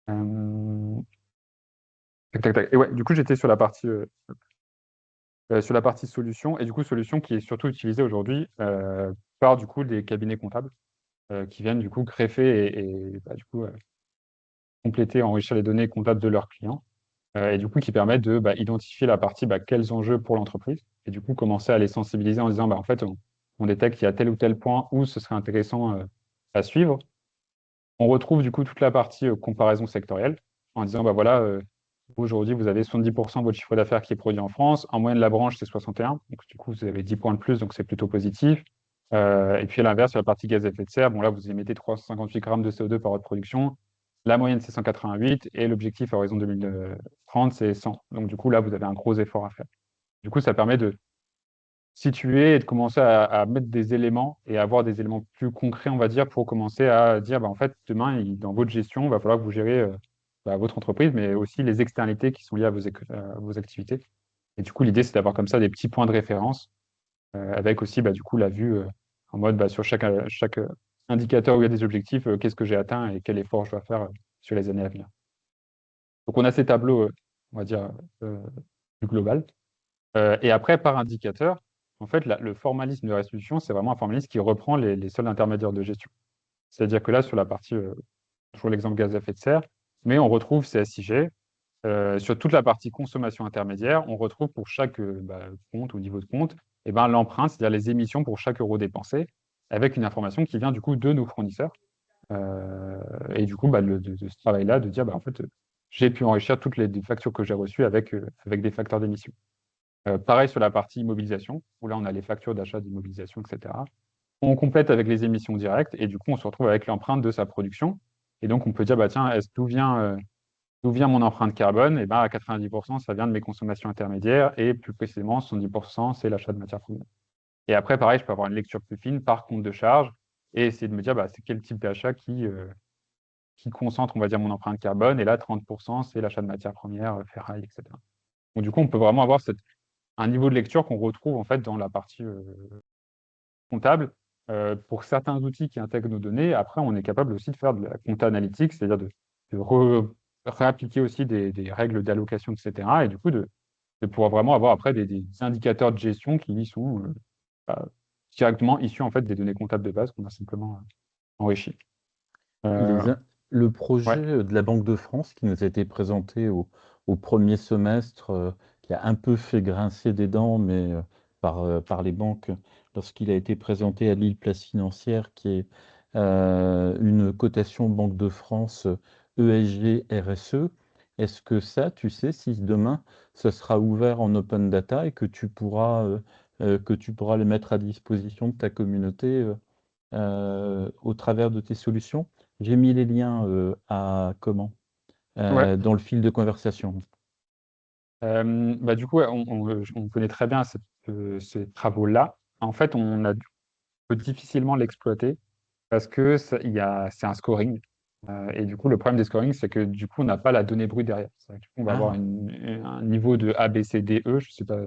Euh, tac, tac, tac. Et ouais, du coup, j'étais sur la partie solution, et du coup, solution qui est surtout utilisée aujourd'hui par du coup des cabinets comptables qui viennent du coup greffer du coup compléter, enrichir les données comptables de leurs clients, et du coup qui permettent de identifier la partie quels enjeux pour l'entreprise, et du coup commencer à les sensibiliser en disant en fait on détecte qu'il y a tel ou tel point où ce serait intéressant à suivre. On retrouve du coup toute la partie comparaison sectorielle en disant voilà, aujourd'hui vous avez 70% de votre chiffre d'affaires qui est produit en France, en moyenne la branche c'est 61, donc du coup vous avez 10 points de plus, donc c'est plutôt positif. Et puis à l'inverse, sur la partie gaz à effet de serre, bon là vous émettez 358 grammes de CO2 par votre production, la moyenne c'est 188 et l'objectif à horizon 2030 c'est 100. Donc du coup là vous avez un gros effort à faire. Du coup ça permet de situer et de commencer à mettre des éléments et avoir des éléments plus concrets, on va dire, pour commencer à dire, en fait, demain, dans votre gestion, il va falloir que vous gérez votre entreprise, mais aussi les externalités qui sont liées à vos activités. Et du coup, l'idée, c'est d'avoir comme ça des petits points de référence, avec aussi, du coup, la vue en mode, sur chaque indicateur où il y a des objectifs, qu'est-ce que j'ai atteint et quel effort je dois faire sur les années à venir. Donc, on a ces tableaux, on va dire, plus global. Et après, par indicateur, en fait, le formalisme de restitution, c'est vraiment un formalisme qui reprend les seuls intermédiaires de gestion. C'est-à-dire que là, sur la partie, toujours l'exemple gaz à effet de serre, mais on retrouve CSIG. Sur toute la partie consommation intermédiaire, on retrouve pour chaque compte ou niveau de compte, l'empreinte, c'est-à-dire les émissions pour chaque euro dépensé, avec une information qui vient du coup de nos fournisseurs. Et du coup, de ce travail-là, de dire, en fait, j'ai pu enrichir toutes les factures que j'ai reçues avec des facteurs d'émission. Pareil sur la partie immobilisation, où là, on a les factures d'achat d'immobilisation, etc. On complète avec les émissions directes, et du coup, on se retrouve avec l'empreinte de sa production. Et donc, on peut dire, tiens, d'où vient mon empreinte carbone? Et à 90%, ça vient de mes consommations intermédiaires, et plus précisément, 70%, c'est l'achat de matières premières. Et après, pareil, je peux avoir une lecture plus fine par compte de charge, et essayer de me dire, c'est quel type d'achat qui concentre, on va dire, mon empreinte carbone, et là, 30%, c'est l'achat de matières premières, ferraille, etc. Donc, du coup, on peut vraiment avoir un niveau de lecture qu'on retrouve en fait dans la partie comptable. Pour certains outils qui intègrent nos données, après, on est capable aussi de faire de la compta analytique, c'est-à-dire de réappliquer aussi des règles d'allocation, etc. Et du coup, de pouvoir vraiment avoir après des indicateurs de gestion qui sont bah, directement issus en fait des données comptables de base qu'on a simplement enrichies. Les in- le Ouais. projet de la Banque de France qui nous a été présenté au premier semestre, qui a un peu fait grincer des dents, mais par les banques, lorsqu'il a été présenté à Lille Place Financière, qui est une cotation Banque de France ESG RSE. Est-ce que ça, tu sais, si demain, ça sera ouvert en open data et que tu pourras les mettre à disposition de ta communauté au travers de tes solutions? J'ai mis les liens Ouais. dans le fil de conversation. Du coup, ouais, on connaît très bien ces travaux-là. En fait, peut difficilement l'exploiter parce que c'est un scoring. Et du coup, le problème des scorings, c'est que du coup, on n'a pas la donnée brute derrière. C'est-à-dire que, du coup, on va avoir Ah, un niveau de A, B, C, D, E. Je sais pas,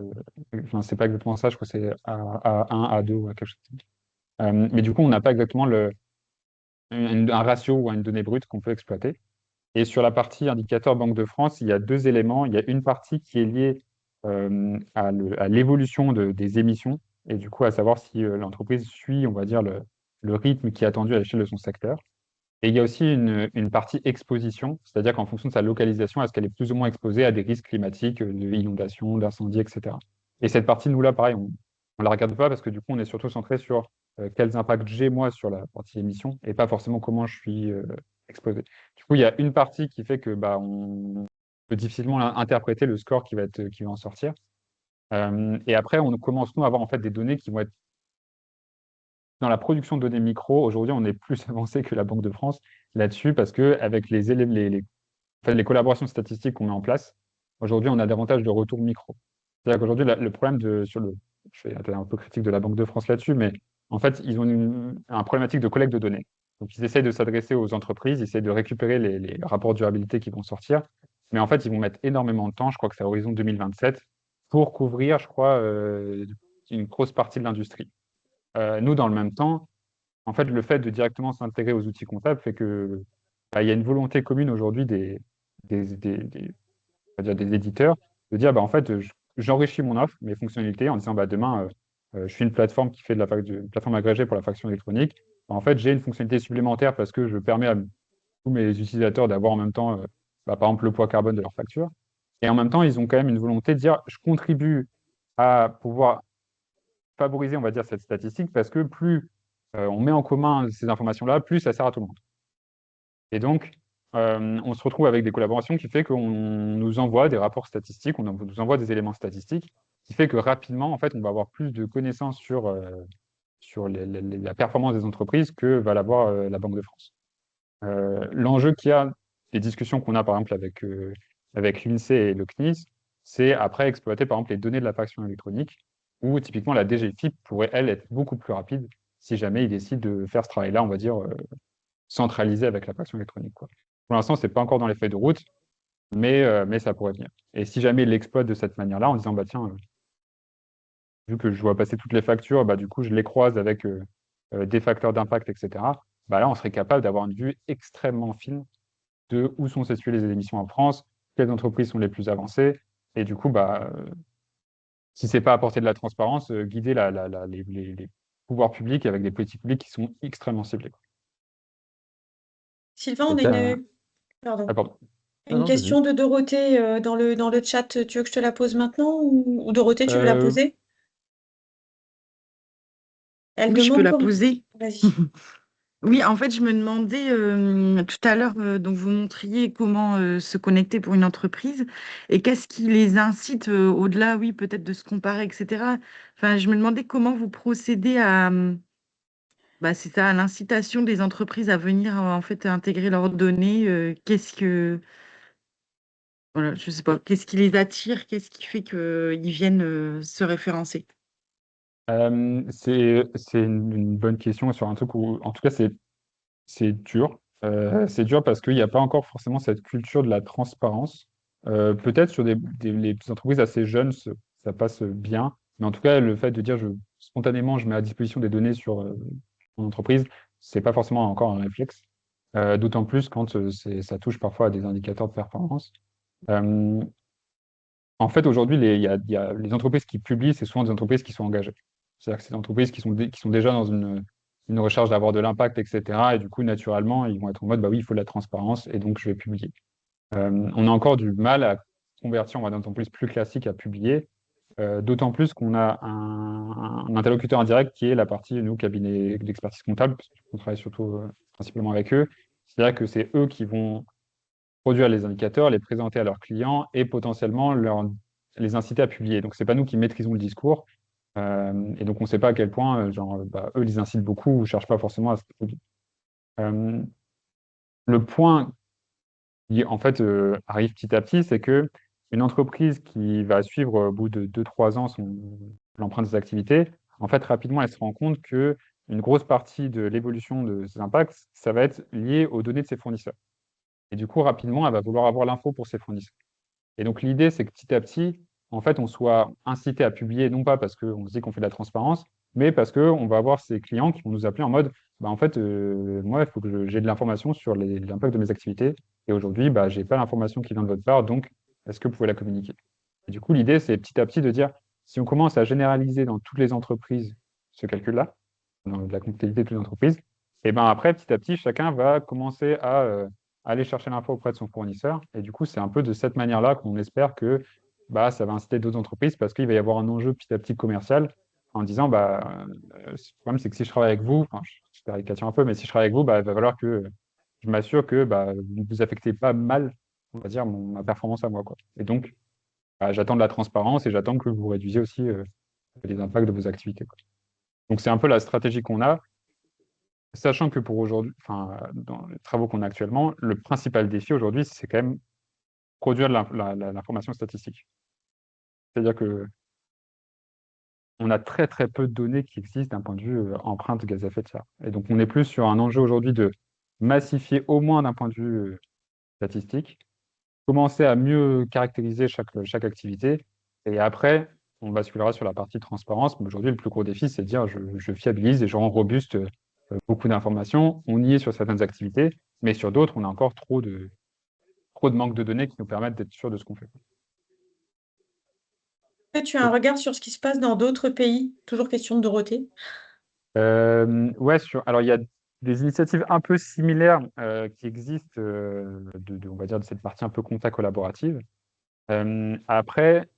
enfin, c'est pas exactement ça. Je crois que c'est A1, A2 ou quelque chose comme ça. Mais du coup, on n'a pas exactement un ratio ou une donnée brute qu'on peut exploiter. Et sur la partie indicateur Banque de France, il y a deux éléments. Il y a une partie qui est liée à l'évolution des émissions, et du coup à savoir si l'entreprise suit, on va dire, le rythme qui est attendu à l'échelle de son secteur. Et il y a aussi une partie exposition, c'est-à-dire qu'en fonction de sa localisation, est-ce qu'elle est plus ou moins exposée à des risques climatiques, d'inondations, d'incendies, etc. Et cette partie, nous, là, pareil, on ne la regarde pas parce que du coup, on est surtout centré sur quels impacts j'ai moi sur la partie émission et pas forcément comment je suis exposé. Du coup, il y a une partie qui fait que peut difficilement interpréter le score qui va en sortir. Et après, on commence, nous, à avoir en fait des données qui vont être dans la production de données micro. Aujourd'hui, on est plus avancé que la Banque de France là-dessus parce qu'avec les collaborations statistiques qu'on met en place, aujourd'hui, on a davantage de retours micro. C'est-à-dire qu'aujourd'hui, le problème je vais être un peu critique de la Banque de France là-dessus, mais en fait, ils ont un problématique de collecte de données. Donc, ils essayent de s'adresser aux entreprises, ils essayent de récupérer les rapports de durabilité qui vont sortir, mais en fait, ils vont mettre énormément de temps, je crois que c'est à horizon 2027, pour couvrir, je crois, une grosse partie de l'industrie. Nous, dans le même temps, en fait, le fait de directement s'intégrer aux outils comptables fait que il y a une volonté commune aujourd'hui on va dire des éditeurs de dire en fait, j'enrichis mon offre, mes fonctionnalités en disant demain, je suis une plateforme qui fait une plateforme agrégée pour la facture électronique. En fait, j'ai une fonctionnalité supplémentaire parce que je permets à tous mes utilisateurs d'avoir en même temps, par exemple, le poids carbone de leur facture. Et en même temps, ils ont quand même une volonté de dire je contribue à pouvoir favoriser, on va dire, cette statistique parce que plus on met en commun ces informations-là, plus ça sert à tout le monde. Et donc, on se retrouve avec des collaborations qui fait qu'on nous envoie des rapports statistiques, on nous envoie des éléments statistiques, qui fait que rapidement, en fait, on va avoir plus de connaissances sur la performance des entreprises que va l'avoir la Banque de France. L'enjeu qu'il y a, des discussions qu'on a par exemple avec l'INSEE et le CNIS, c'est après exploiter par exemple les données de la faction électronique, où typiquement la DGFiP pourrait, elle, être beaucoup plus rapide si jamais il décide de faire ce travail-là, on va dire, centralisé avec la faction électronique, quoi. Pour l'instant, c'est pas encore dans les feuilles de route, mais ça pourrait venir. Et si jamais il l'exploite de cette manière-là, en disant, tiens, vu que je vois passer toutes les factures, du coup, je les croise avec des facteurs d'impact, etc., là, on serait capable d'avoir une vue extrêmement fine de où sont situées les émissions en France, quelles entreprises sont les plus avancées, et du coup, si c'est pas apporter de la transparence, guider les pouvoirs publics avec des politiques publiques qui sont extrêmement ciblées, quoi. Sylvain, Et on a t'as- pardon, Ah, pardon. Non, une non, vas-y. question de Dorothée dans le chat. Tu veux que je te la pose maintenant ou Dorothée, tu veux la Euh, poser? Elle Oui, je peux demande la comment. poser. Vas-y. Oui, en fait, je me demandais tout à l'heure, donc vous montriez comment se connecter pour une entreprise et qu'est-ce qui les incite au-delà, oui, peut-être de se comparer, etc. Enfin, je me demandais comment vous procédez à, c'est ça, à l'incitation des entreprises à venir en fait intégrer leurs données. Voilà, je sais pas, qu'est-ce qui les attire, qu'est-ce qui fait qu'ils viennent se référencer? c'est une bonne question sur un truc où, en tout cas, c'est dur. C'est dur parce qu'il n'y a pas encore forcément cette culture de la transparence. Peut-être sur les petites entreprises assez jeunes, ça passe bien. Mais en tout cas, le fait de dire spontanément, je mets à disposition des données sur mon entreprise, c'est pas forcément encore un réflexe. D'autant plus quand ça touche parfois à des indicateurs de performance. Euh, En fait, aujourd'hui, il y a les entreprises qui publient, c'est souvent des entreprises qui sont engagées. C'est-à-dire que c'est des entreprises qui sont déjà dans une recherche d'avoir de l'impact, etc. Et du coup, naturellement, ils vont être en mode, oui, il faut de la transparence, et donc je vais publier. On a encore du mal à convertir, on va dans une entreprise plus classique à publier, d'autant plus qu'on a un interlocuteur indirect qui est la partie, nous, cabinet d'expertise comptable, parce qu'on travaille surtout principalement avec eux. C'est-à-dire que c'est eux qui vont produire les indicateurs, les présenter à leurs clients et potentiellement les inciter à publier. Donc, ce n'est pas nous qui maîtrisons le discours. Et donc, on ne sait pas à quel point, eux, les incitent beaucoup ou ne cherchent pas forcément à se publier. Euh, le point qui, en fait, arrive petit à petit, c'est que une entreprise qui va suivre au bout de 2-3 ans l'empreinte des activités, en fait, rapidement, elle se rend compte que une grosse partie de l'évolution de ces impacts, ça va être lié aux données de ses fournisseurs. Et du coup, rapidement, elle va vouloir avoir l'info pour ses fournisseurs. Et donc, l'idée, c'est que petit à petit, en fait, on soit incité à publier, non pas parce qu'on se dit qu'on fait de la transparence, mais parce qu'on va avoir ces clients qui vont nous appeler en mode, en fait, moi, il faut que j'ai de l'information sur l'impact de mes activités. Et aujourd'hui, je n'ai pas l'information qui vient de votre part, donc est-ce que vous pouvez la communiquer? Et du coup, l'idée, c'est petit à petit de dire, si on commence à généraliser dans toutes les entreprises ce calcul-là, dans la comptabilité de toutes les entreprises, et ben après, petit à petit, chacun va commencer à aller chercher l'info auprès de son fournisseur. Et du coup, c'est un peu de cette manière-là qu'on espère que ça va inciter d'autres entreprises parce qu'il va y avoir un enjeu petit à petit commercial en disant, le problème, c'est que si je travaille avec vous, enfin, je caricature un peu, mais si je travaille avec vous, il va falloir que je m'assure que vous ne vous affectez pas mal on va dire, ma performance à moi, quoi. Et donc, bah, j'attends de la transparence et j'attends que vous réduisiez aussi les impacts de vos activités, quoi. Donc, c'est un peu la stratégie qu'on a, sachant que pour aujourd'hui, enfin, dans les travaux qu'on a actuellement, le principal défi aujourd'hui, c'est quand même produire de l'information statistique. C'est-à-dire que on a très très peu de données qui existent d'un point de vue empreinte gaz à effet de serre. Et donc on est plus sur un enjeu aujourd'hui de massifier au moins d'un point de vue statistique, commencer à mieux caractériser chaque activité, et après on basculera sur la partie transparence. Mais aujourd'hui, le plus gros défi, c'est de dire je fiabilise et je rends robuste beaucoup d'informations. On y est sur certaines activités, mais sur d'autres, on a encore trop de manque de données qui nous permettent d'être sûr de ce qu'on fait. Tu as un regard sur ce qui se passe dans d'autres pays? Toujours question de Dorothée. Ouais, alors il y a des initiatives un peu similaires qui existent, on va dire, de cette partie un peu compta collaborative. Après,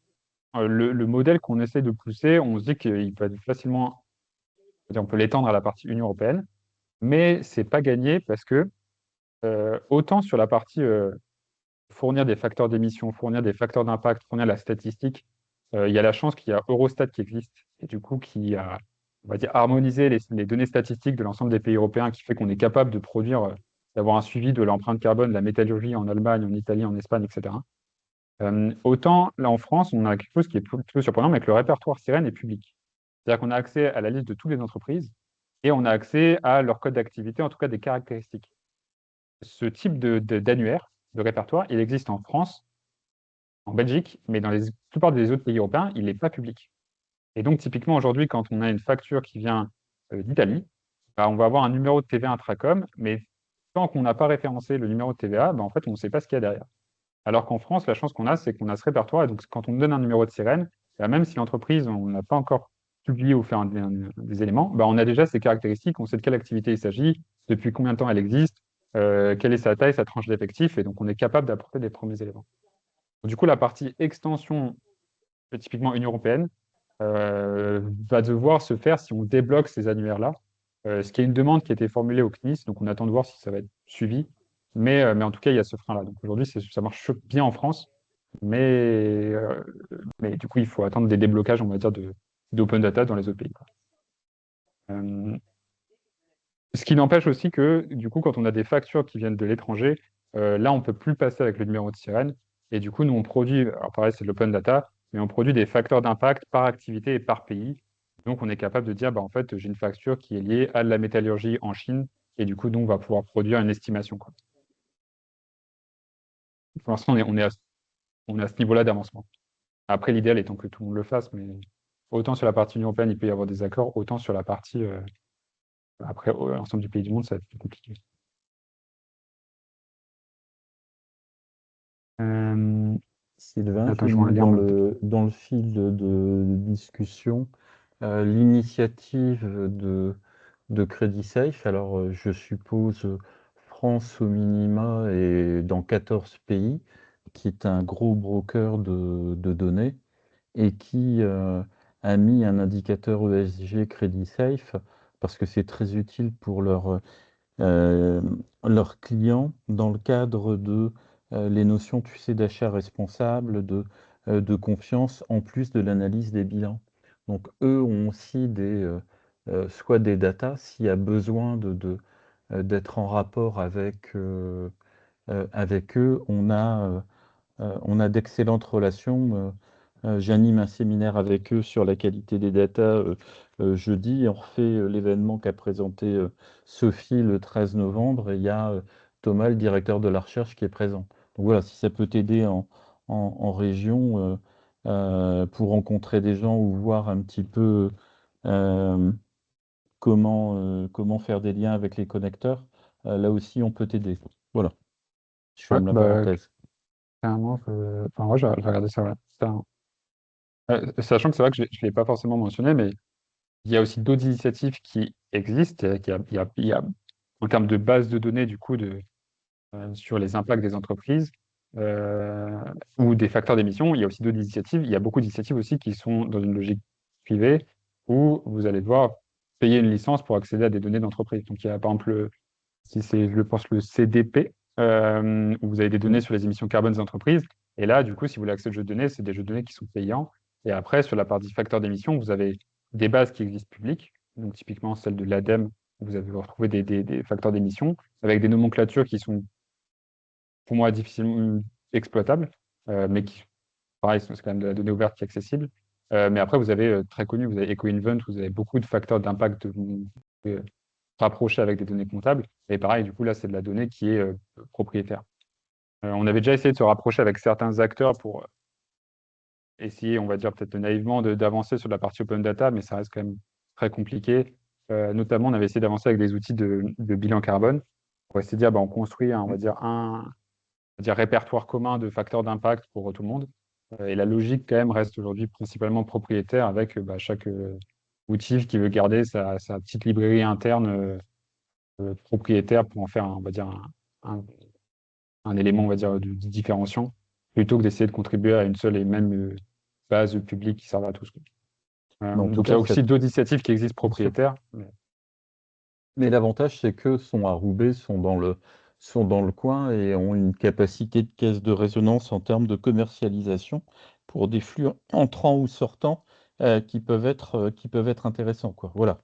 le modèle qu'on essaie de pousser, on se dit qu'il peut être facilement, on peut l'étendre à la partie Union européenne, mais c'est pas gagné parce que autant sur la partie fournir des facteurs d'émission, fournir des facteurs d'impact, fournir la statistique, il y a la chance qu'il y a Eurostat qui existe et du coup qui a, on va dire, harmonisé les données statistiques de l'ensemble des pays européens, qui fait qu'on est capable de produire, d'avoir un suivi de l'empreinte carbone de la métallurgie en Allemagne, en Italie, en Espagne, etc. Autant là en France, on a quelque chose qui est plutôt surprenant, mais que le répertoire Sirène est public. C'est-à-dire qu'on a accès à la liste de toutes les entreprises et on a accès à leur code d'activité, en tout cas des caractéristiques. Ce type d'annuaire, de répertoire, il existe en France, en Belgique, mais dans la plupart des autres pays européens, il n'est pas public. Et donc, typiquement, aujourd'hui, quand on a une facture qui vient d'Italie, bah, on va avoir un numéro de TVA intracom, mais tant qu'on n'a pas référencé le numéro de TVA, bah, en fait, on ne sait pas ce qu'il y a derrière. Alors qu'en France, la chance qu'on a, c'est qu'on a ce répertoire, et donc quand on donne un numéro de sirène, bah, même si l'entreprise, on n'a pas encore publié ou fait des éléments, bah, on a déjà ces caractéristiques, on sait de quelle activité il s'agit, depuis combien de temps elle existe, quelle est sa taille, sa tranche d'effectif, et donc on est capable d'apporter des premiers éléments. Du coup, la partie extension, typiquement Union européenne, va devoir se faire si on débloque ces annuaires-là, ce qui est une demande qui a été formulée au CNIS, donc on attend de voir si ça va être suivi. Mais en tout cas, il y a ce frein-là. Donc aujourd'hui, ça marche bien en France, mais du coup, il faut attendre des déblocages, on va dire, d'open data dans les autres pays, quoi. Ce qui n'empêche aussi que, du coup, quand on a des factures qui viennent de l'étranger, là, on ne peut plus passer avec le numéro de sirène. Et du coup, nous, on produit, alors pareil, c'est de l'open data, mais on produit des facteurs d'impact par activité et par pays. Donc, on est capable de dire, bah, en fait, j'ai une facture qui est liée à de la métallurgie en Chine, et du coup, nous, on va pouvoir produire une estimation, quoi. Pour l'instant, on est à ce niveau-là d'avancement. Après, l'idéal étant que tout le monde le fasse, mais autant sur la partie Union européenne, il peut y avoir des accords, autant sur la partie, après, l'ensemble du pays du monde, ça va être plus compliqué. Sylvain, Attends, j'ai je vois un lu lien en même temps. dans le fil de discussion l'initiative de Credit Safe. Alors, je suppose France au minima et dans 14 pays, qui est un gros broker de données et qui a mis un indicateur ESG Credit Safe parce que c'est très utile pour euh, leurs clients dans le cadre de les notions, tu sais, d'achat responsable, de confiance, en plus de l'analyse des bilans. Donc, eux ont aussi soit des datas, s'il y a besoin d'être en rapport avec eux, on a d'excellentes relations. J'anime un séminaire avec eux sur la qualité des datas jeudi, et on refait l'événement qu'a présenté Sophie le 13 novembre, et il y a Thomas, le directeur de la recherche, qui est présent. Donc voilà, si ça peut t'aider en région pour rencontrer des gens ou voir un petit peu euh, comment faire des liens avec les connecteurs, là aussi on peut t'aider. Voilà, je Ouais, ferme la bah, parenthèse. clairement, enfin, moi, j'ai regardé ça, ouais. Sachant que c'est vrai que je ne l'ai pas forcément mentionné, mais il y a aussi d'autres initiatives qui existent. Il y a, en termes de base de données, du coup, sur les impacts des entreprises euh, ou des facteurs d'émission, il y a aussi d'autres initiatives. Il y a beaucoup d'initiatives aussi qui sont dans une logique privée où vous allez devoir payer une licence pour accéder à des données d'entreprise. Donc, il y a par exemple, si c'est, je pense, le CDP, où vous avez des données sur les émissions carbone des entreprises. Et là, du coup, si vous voulez accéder aux jeux de données, c'est des jeux de données qui sont payants. Et après, sur la partie facteurs d'émission, vous avez des bases qui existent publiques, donc typiquement celle de l'ADEME, où vous avez retrouvé des facteurs d'émission, avec des nomenclatures qui sont, pour moi, difficilement exploitables, mais qui, pareil, c'est quand même de la donnée ouverte qui est accessible. Mais après, vous avez très connu, vous avez EcoInvent, vous avez beaucoup de facteurs d'impact rapprochés avec des données comptables. Et pareil, du coup, là, c'est de la donnée qui est propriétaire. On avait déjà essayé de se rapprocher avec certains acteurs pour essayer, on va dire peut-être naïvement, d'avancer sur la partie open data, mais ça reste quand même très compliqué. Notamment, on avait essayé d'avancer avec des outils de bilan carbone pour essayer de dire, bah, on construit, on va dire, un répertoire commun de facteurs d'impact pour tout le monde. Et la logique, quand même, reste aujourd'hui principalement propriétaire avec bah, chaque outil qui veut garder sa petite librairie interne propriétaire pour en faire, on va dire, un élément, on va dire, de différenciant, plutôt que d'essayer de contribuer à une seule et même base publique qui serve à tous, quoi. En tout Donc il y a cas, aussi d'autres initiatives qui existent propriétaires. mais l'avantage, c'est qu'eux sont à Roubaix, sont dans le coin et ont une capacité de caisse de résonance en termes de commercialisation pour des flux entrants ou sortants qui peuvent être intéressants, quoi. Voilà.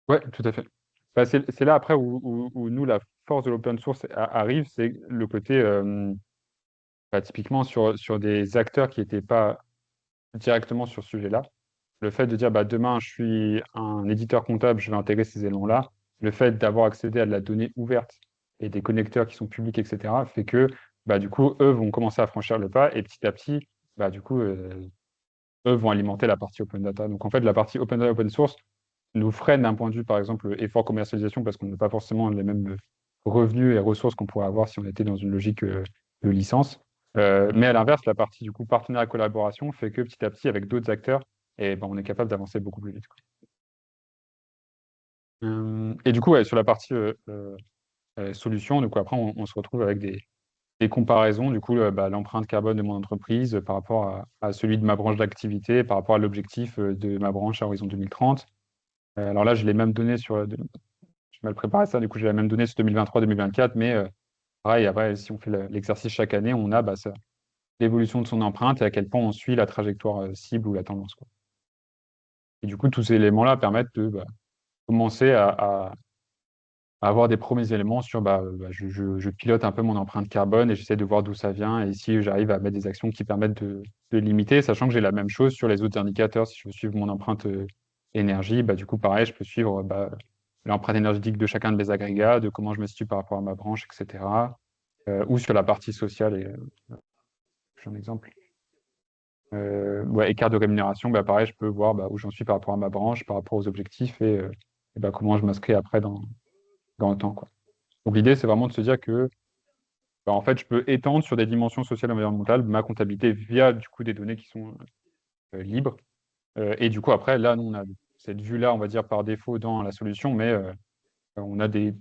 Ouais, tout à fait. Bah, c'est là après où nous, la force de l'open source arrive, c'est le côté, bah, typiquement sur des acteurs qui n'étaient pas directement sur ce sujet-là. Le fait de dire, bah, demain, je suis un éditeur comptable, je vais intégrer ces éléments-là. Le fait d'avoir accédé à de la donnée ouverte et des connecteurs qui sont publics, etc., fait que, bah, du coup, eux vont commencer à franchir le pas et petit à petit, bah, du coup, eux vont alimenter la partie open data. Donc, en fait, la partie open data, open source nous freine d'un point de vue, par exemple, effort commercialisation parce qu'on n'a pas forcément les mêmes revenus et ressources qu'on pourrait avoir si on était dans une logique de licence. Mais à l'inverse, la partie, du coup, partenariat et collaboration fait que petit à petit, avec d'autres acteurs, et ben, on est capable d'avancer beaucoup plus vite, quoi. Et du coup, ouais, sur la partie solution, donc après, on se retrouve avec des comparaisons, du coup, bah, l'empreinte carbone de mon entreprise par rapport à celui de ma branche d'activité, par rapport à l'objectif de ma branche à horizon 2030. Alors là, j'ai les mêmes données je suis mal préparé ça, du coup, j'ai les mêmes données sur 2023-2024, mais pareil, après, si on fait l'exercice chaque année, on a bah, l'évolution de son empreinte et à quel point on suit la trajectoire cible ou la tendance, quoi. Et du coup, tous ces éléments-là permettent de bah, commencer à avoir des premiers éléments sur je pilote un peu mon empreinte carbone et j'essaie de voir d'où ça vient et si j'arrive à mettre des actions qui permettent de limiter, sachant que j'ai la même chose sur les autres indicateurs. Si je veux suivre mon empreinte énergie, bah, du coup, pareil, je peux suivre bah, l'empreinte énergétique de chacun de mes agrégats, de comment je me situe par rapport à ma branche, etc. Ou sur la partie sociale, et j'ai un exemple. Ouais, écart de rémunération, bah, pareil, je peux voir bah, où j'en suis par rapport à ma branche, par rapport aux objectifs et bah, comment je m'inscris après dans le temps, quoi. Donc l'idée, c'est vraiment de se dire que bah, en fait, je peux étendre sur des dimensions sociales et environnementales ma comptabilité via du coup des données qui sont libres. Et du coup, après, là, nous, on a cette vue-là, on va dire, par défaut dans la solution, mais on a des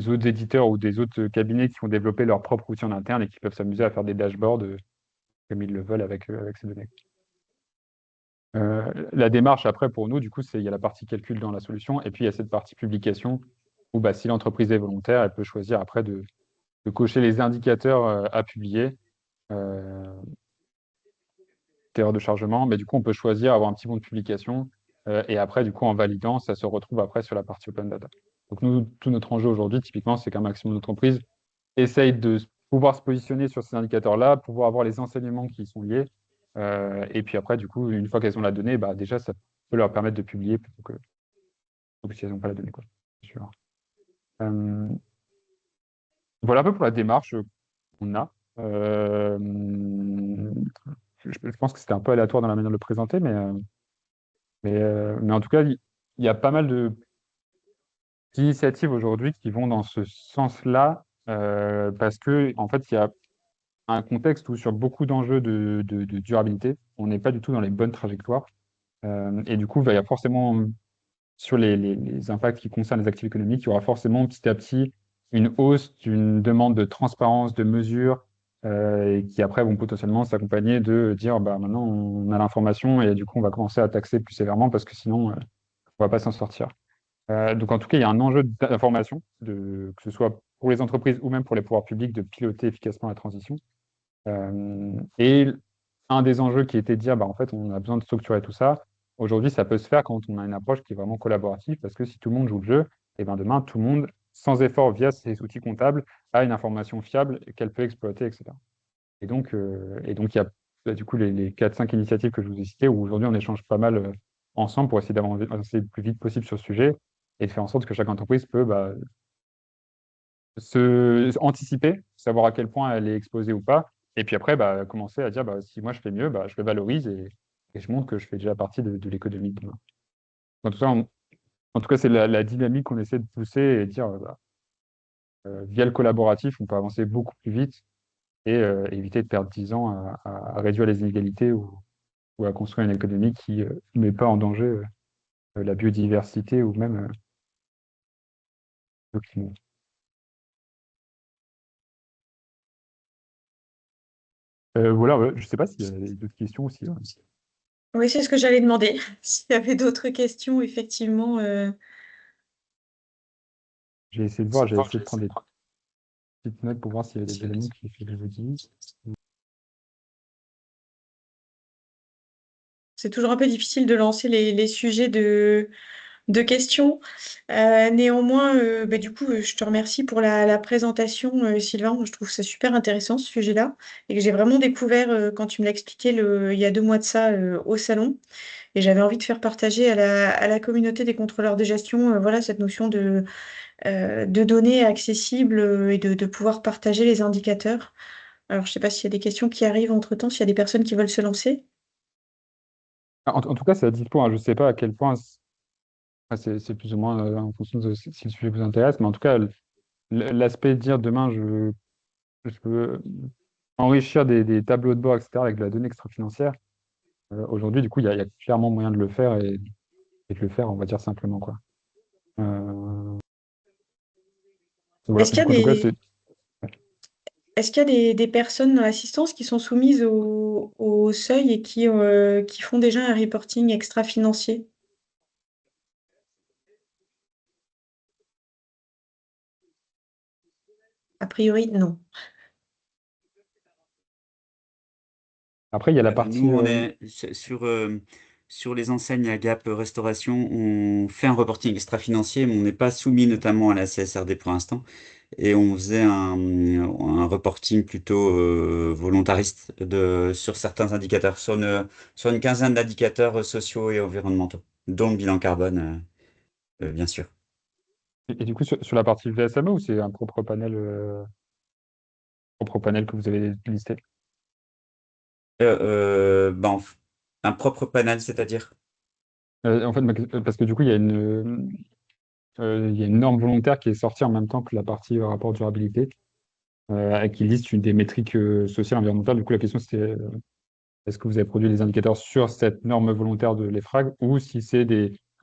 autres éditeurs ou des autres cabinets qui ont développé leur propre outil en interne et qui peuvent s'amuser à faire des dashboards comme ils le veulent avec ces données. La démarche après pour nous, du coup, il y a la partie calcul dans la solution et puis il y a cette partie publication où bah, si l'entreprise est volontaire, elle peut choisir après de cocher les indicateurs à publier, erreur de chargement, mais du coup, on peut choisir avoir un petit bon de publication et après, du coup, en validant, ça se retrouve après sur la partie open data. Donc, nous, tout notre enjeu aujourd'hui, typiquement, c'est qu'un maximum d'entreprises essaye de pouvoir se positionner sur ces indicateurs-là, pouvoir avoir les enseignements qui y sont liés. Et puis après, du coup, une fois qu'elles ont la donnée, bah, déjà, ça peut leur permettre de publier plutôt que si elles n'ont pas la donnée, quoi. Bien sûr. Voilà un peu pour la démarche qu'on a. Je pense que c'était un peu aléatoire dans la manière de le présenter, mais en tout cas, il y a pas mal d'initiatives aujourd'hui qui vont dans ce sens-là, parce que en fait, il y a un contexte où sur beaucoup d'enjeux de durabilité, on n'est pas du tout dans les bonnes trajectoires. Et du coup, il va y avoir forcément, sur les impacts qui concernent les actifs économiques, il y aura forcément petit à petit une hausse d'une demande de transparence, de mesures, et qui après vont potentiellement s'accompagner de dire bah, maintenant on a l'information et du coup on va commencer à taxer plus sévèrement parce que sinon on va pas s'en sortir. Donc en tout cas, il y a un enjeu d'information, que ce soit pour les entreprises ou même pour les pouvoirs publics, de piloter efficacement la transition. Et un des enjeux qui était de dire, bah, en fait, on a besoin de structurer tout ça. Aujourd'hui, ça peut se faire quand on a une approche qui est vraiment collaborative, parce que si tout le monde joue le jeu, et ben demain, tout le monde, sans effort via ses outils comptables, a une information fiable qu'elle peut exploiter, etc. Il y a bah, du coup les 4-5 initiatives que je vous ai citées, où aujourd'hui on échange pas mal ensemble pour essayer d'avancer le plus vite possible sur ce sujet et de faire en sorte que chaque entreprise peut bah, anticiper, savoir à quel point elle est exposée ou pas, et puis après bah, commencer à dire bah, si moi je fais mieux, bah, je le valorise et je montre que je fais déjà partie de l'économie de demain. En tout cas, c'est la dynamique qu'on essaie de pousser et de dire bah, via le collaboratif, on peut avancer beaucoup plus vite et éviter de perdre 10 ans à réduire les inégalités ou à construire une économie qui ne met pas en danger la biodiversité ou même le climat. Voilà, ouais, je ne sais pas s'il y a d'autres questions aussi, hein. Oui, c'est ce que j'allais demander. S'il y avait d'autres questions, effectivement. J'ai essayé de voir, j'ai essayé de prendre des petites notes pour voir s'il y avait des éléments qui fait que je vous dis. C'est toujours un peu difficile de lancer les sujets de questions. Néanmoins, bah, du coup, je te remercie pour la présentation, Sylvain. Je trouve ça super intéressant, ce sujet-là, et que j'ai vraiment découvert quand tu me l'as expliqué il y a 2 mois de ça au salon. Et j'avais envie de faire partager à la communauté des contrôleurs de gestion, voilà, cette notion de données accessibles et de pouvoir partager les indicateurs. Alors, je ne sais pas s'il y a des questions qui arrivent entre-temps, s'il y a des personnes qui veulent se lancer. En tout cas, c'est à dispo, hein. Je ne sais pas à quel point, c'est plus ou moins en fonction de si le sujet vous intéresse, mais en tout cas, l'aspect de dire demain, je peux enrichir des tableaux de bord, etc., avec de la donnée extra-financière. Aujourd'hui, du coup, il y a clairement moyen de le faire et de le faire, on va dire simplement, quoi. Voilà. Est-ce qu'il y a Donc, en tout cas, c'est. est-ce qu'il y a des personnes dans l'assistance qui sont soumises au seuil et qui font déjà un reporting extra-financier? A priori, non. Après, il y a la partie. Nous, on est sur les enseignes à Gap Restauration, on fait un reporting extra-financier, mais on n'est pas soumis notamment à la CSRD pour l'instant. Et on faisait un reporting plutôt volontariste sur certains indicateurs, sur une quinzaine d'indicateurs sociaux et environnementaux, dont le bilan carbone, bien sûr. Et du coup, sur la partie VSME, ou c'est un propre panel que vous avez listé? Ben, un propre panel, c'est-à-dire? En fait, parce que du coup, il y a une norme volontaire qui est sortie en même temps que la partie rapport durabilité, qui liste des métriques sociales et environnementales. Du coup, la question, c'était est-ce que vous avez produit des indicateurs sur cette norme volontaire de l'EFRAG ou si c'est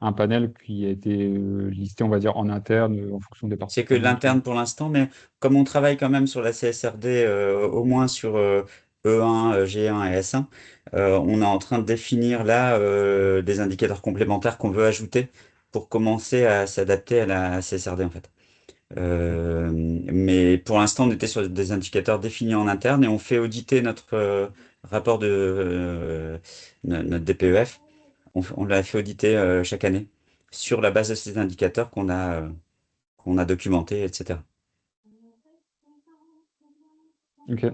un panel qui a été listé, on va dire, en interne en fonction des C'est que de départements, etc. l'interne pour l'instant, mais comme on travaille quand même sur la CSRD, au moins sur E1, G1 et S1, on est en train de définir là des indicateurs complémentaires qu'on veut ajouter pour commencer à s'adapter à la CSRD en fait. Mais pour l'instant, on était sur des indicateurs définis en interne et on fait auditer notre rapport notre DPEF. On l'a fait auditer chaque année sur la base de ces indicateurs qu'on a documentés, etc. Ok.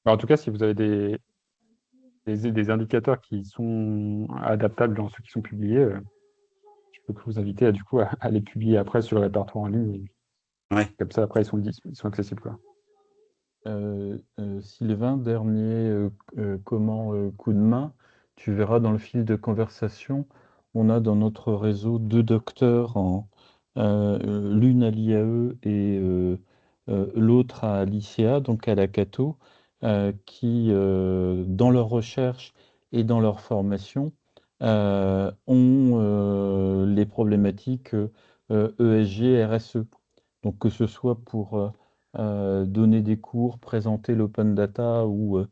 Alors, en tout cas, si vous avez des indicateurs qui sont adaptables dans ceux qui sont publiés, je peux que vous inviter du coup, à les publier après sur le répertoire en ligne. Ouais. Comme ça, après, ils sont accessibles, quoi. Sylvain, dernier coup de main, tu verras dans le fil de conversation, on a dans notre réseau 2 docteurs, l'une à l'IAE et l'autre à l'ICA, donc à la Cato, qui, dans leur recherche et dans leur formation, ont les problématiques ESG, RSE. Donc que ce soit pour donner des cours, présenter l'open data ou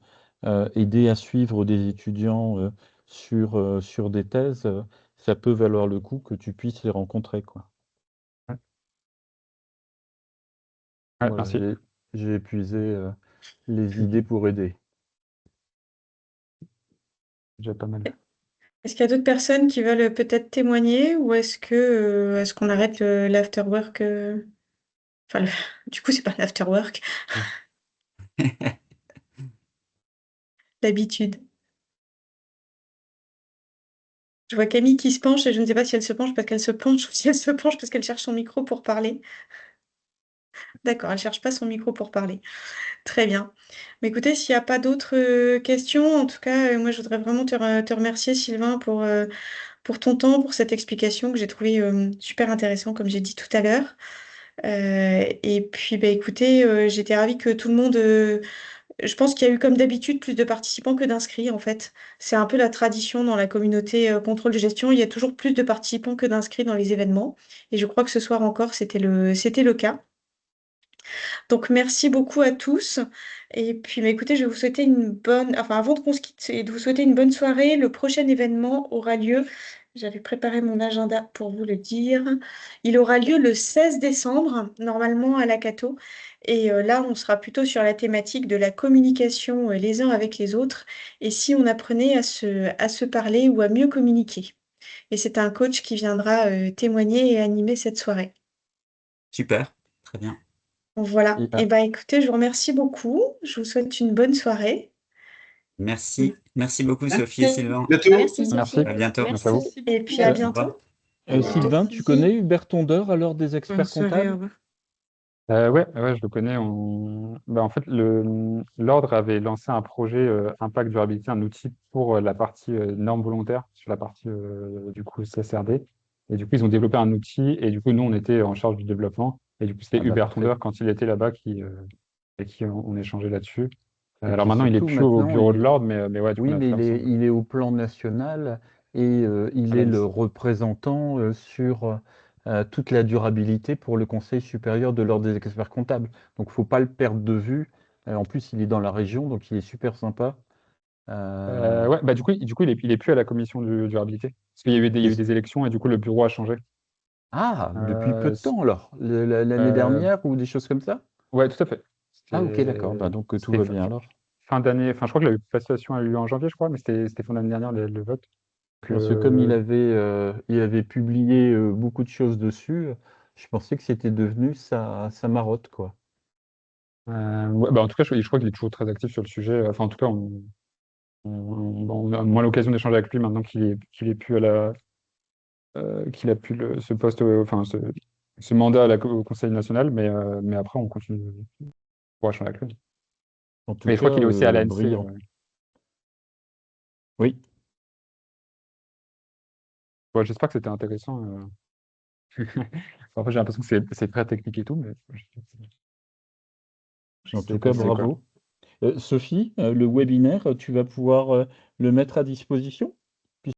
aider à suivre des étudiants sur des thèses, ça peut valoir le coup que tu puisses les rencontrer, quoi. Ouais. Ouais, Moi, merci. j'ai épuisé les idées pour aider. Déjà pas mal. Est-ce qu'il y a d'autres personnes qui veulent peut-être témoigner ou est-ce qu'on arrête l'afterwork Enfin, du coup, c'est pas l'afterwork, l'habitude. Je vois Camille qui se penche et je ne sais pas si elle se penche parce qu'elle se penche ou si elle se penche parce qu'elle cherche son micro pour parler. D'accord, elle cherche pas son micro pour parler. Très bien. Mais écoutez, s'il n'y a pas d'autres questions, en tout cas, moi, je voudrais vraiment te remercier, Sylvain, pour ton temps, pour cette explication que j'ai trouvé super intéressant, comme j'ai dit tout à l'heure. Et puis, bah, écoutez, j'étais ravie que tout le monde. Je pense qu'il y a eu, comme d'habitude, plus de participants que d'inscrits, en fait. C'est un peu la tradition dans la communauté contrôle de gestion. Il y a toujours plus de participants que d'inscrits dans les événements. Et je crois que ce soir encore, c'était le cas. Donc, merci beaucoup à tous. Et puis, bah, écoutez, je vais vous souhaiter enfin, avant de qu'on se quitte, et de vous souhaiter une bonne soirée. Le prochain événement aura lieu, j'avais préparé mon agenda pour vous le dire. Il aura lieu le 16 décembre, normalement à la Cato. Et là, on sera plutôt sur la thématique de la communication les uns avec les autres. Et si on apprenait à se parler ou à mieux communiquer. Et c'est un coach qui viendra témoigner et animer cette soirée. Super, très bien. Voilà. Et, Et ben écoutez, je vous remercie beaucoup. Je vous souhaite une bonne soirée. Merci. Merci beaucoup, Sophie et Sylvain. Bientôt. Merci, Merci. Sophie. À bientôt. Merci à vous. Merci Et beaucoup. puis à Au bientôt. revoir. Sylvain, tu connais Hubert Tondeur, alors des Bonne experts soirée, au comptables? revoir. Ouais, je le connais. En fait, l'ordre avait lancé un projet Impact Durabilité, un outil pour la partie normes volontaires, sur la partie du coup CSRD. Et du coup, ils ont développé un outil et du coup, nous, on était en charge du développement. Et du coup, c'était Ah bah, Hubert parfait. Tondeur quand il était là-bas avec qui on échangeait là-dessus. Et Alors puis maintenant, il est surtout, plus au maintenant, bureau de l'ordre, mais ouais, du coup, oui, on a mais travaillé ensemble. il est au plan national et il est le représentant sur toute la durabilité pour le Conseil supérieur de l'ordre des experts comptables. Donc, il ne faut pas le perdre de vue. En plus, il est dans la région, donc il est super sympa. Ouais, bah il est plus à la commission de durabilité. Parce qu'il y a eu Et- des élections et du coup, le bureau a changé. Ah, depuis peu Euh, de temps alors, l'année euh, dernière ou des choses comme ça? ouais, tout à fait. Ah, ok, d'accord. Bah, donc tout C'était va bien alors. fin d'année. Enfin, je crois que la passation a eu lieu en janvier, je crois, mais c'était fin d'année dernière le vote. Donc, Parce que comme il avait publié beaucoup de choses dessus, je pensais que c'était devenu sa marotte, quoi. ouais, bah, en tout cas, je crois qu'il est toujours très actif sur le sujet. Enfin, en tout cas, on a moins l'occasion d'échanger avec lui maintenant qu'il est plus à qu'il a plus ce poste, enfin, ce mandat au Conseil national, mais après, on continue pour échanger avec lui. En tout Mais je crois cas, qu'il est aussi à l'ANC. brillant. Oui. Ouais, j'espère que c'était intéressant. Après, j'ai l'impression que c'est très technique et tout, mais je En sais tout cas, pas c'est quoi. bravo. Sophie, le webinaire, tu vas pouvoir le mettre à disposition?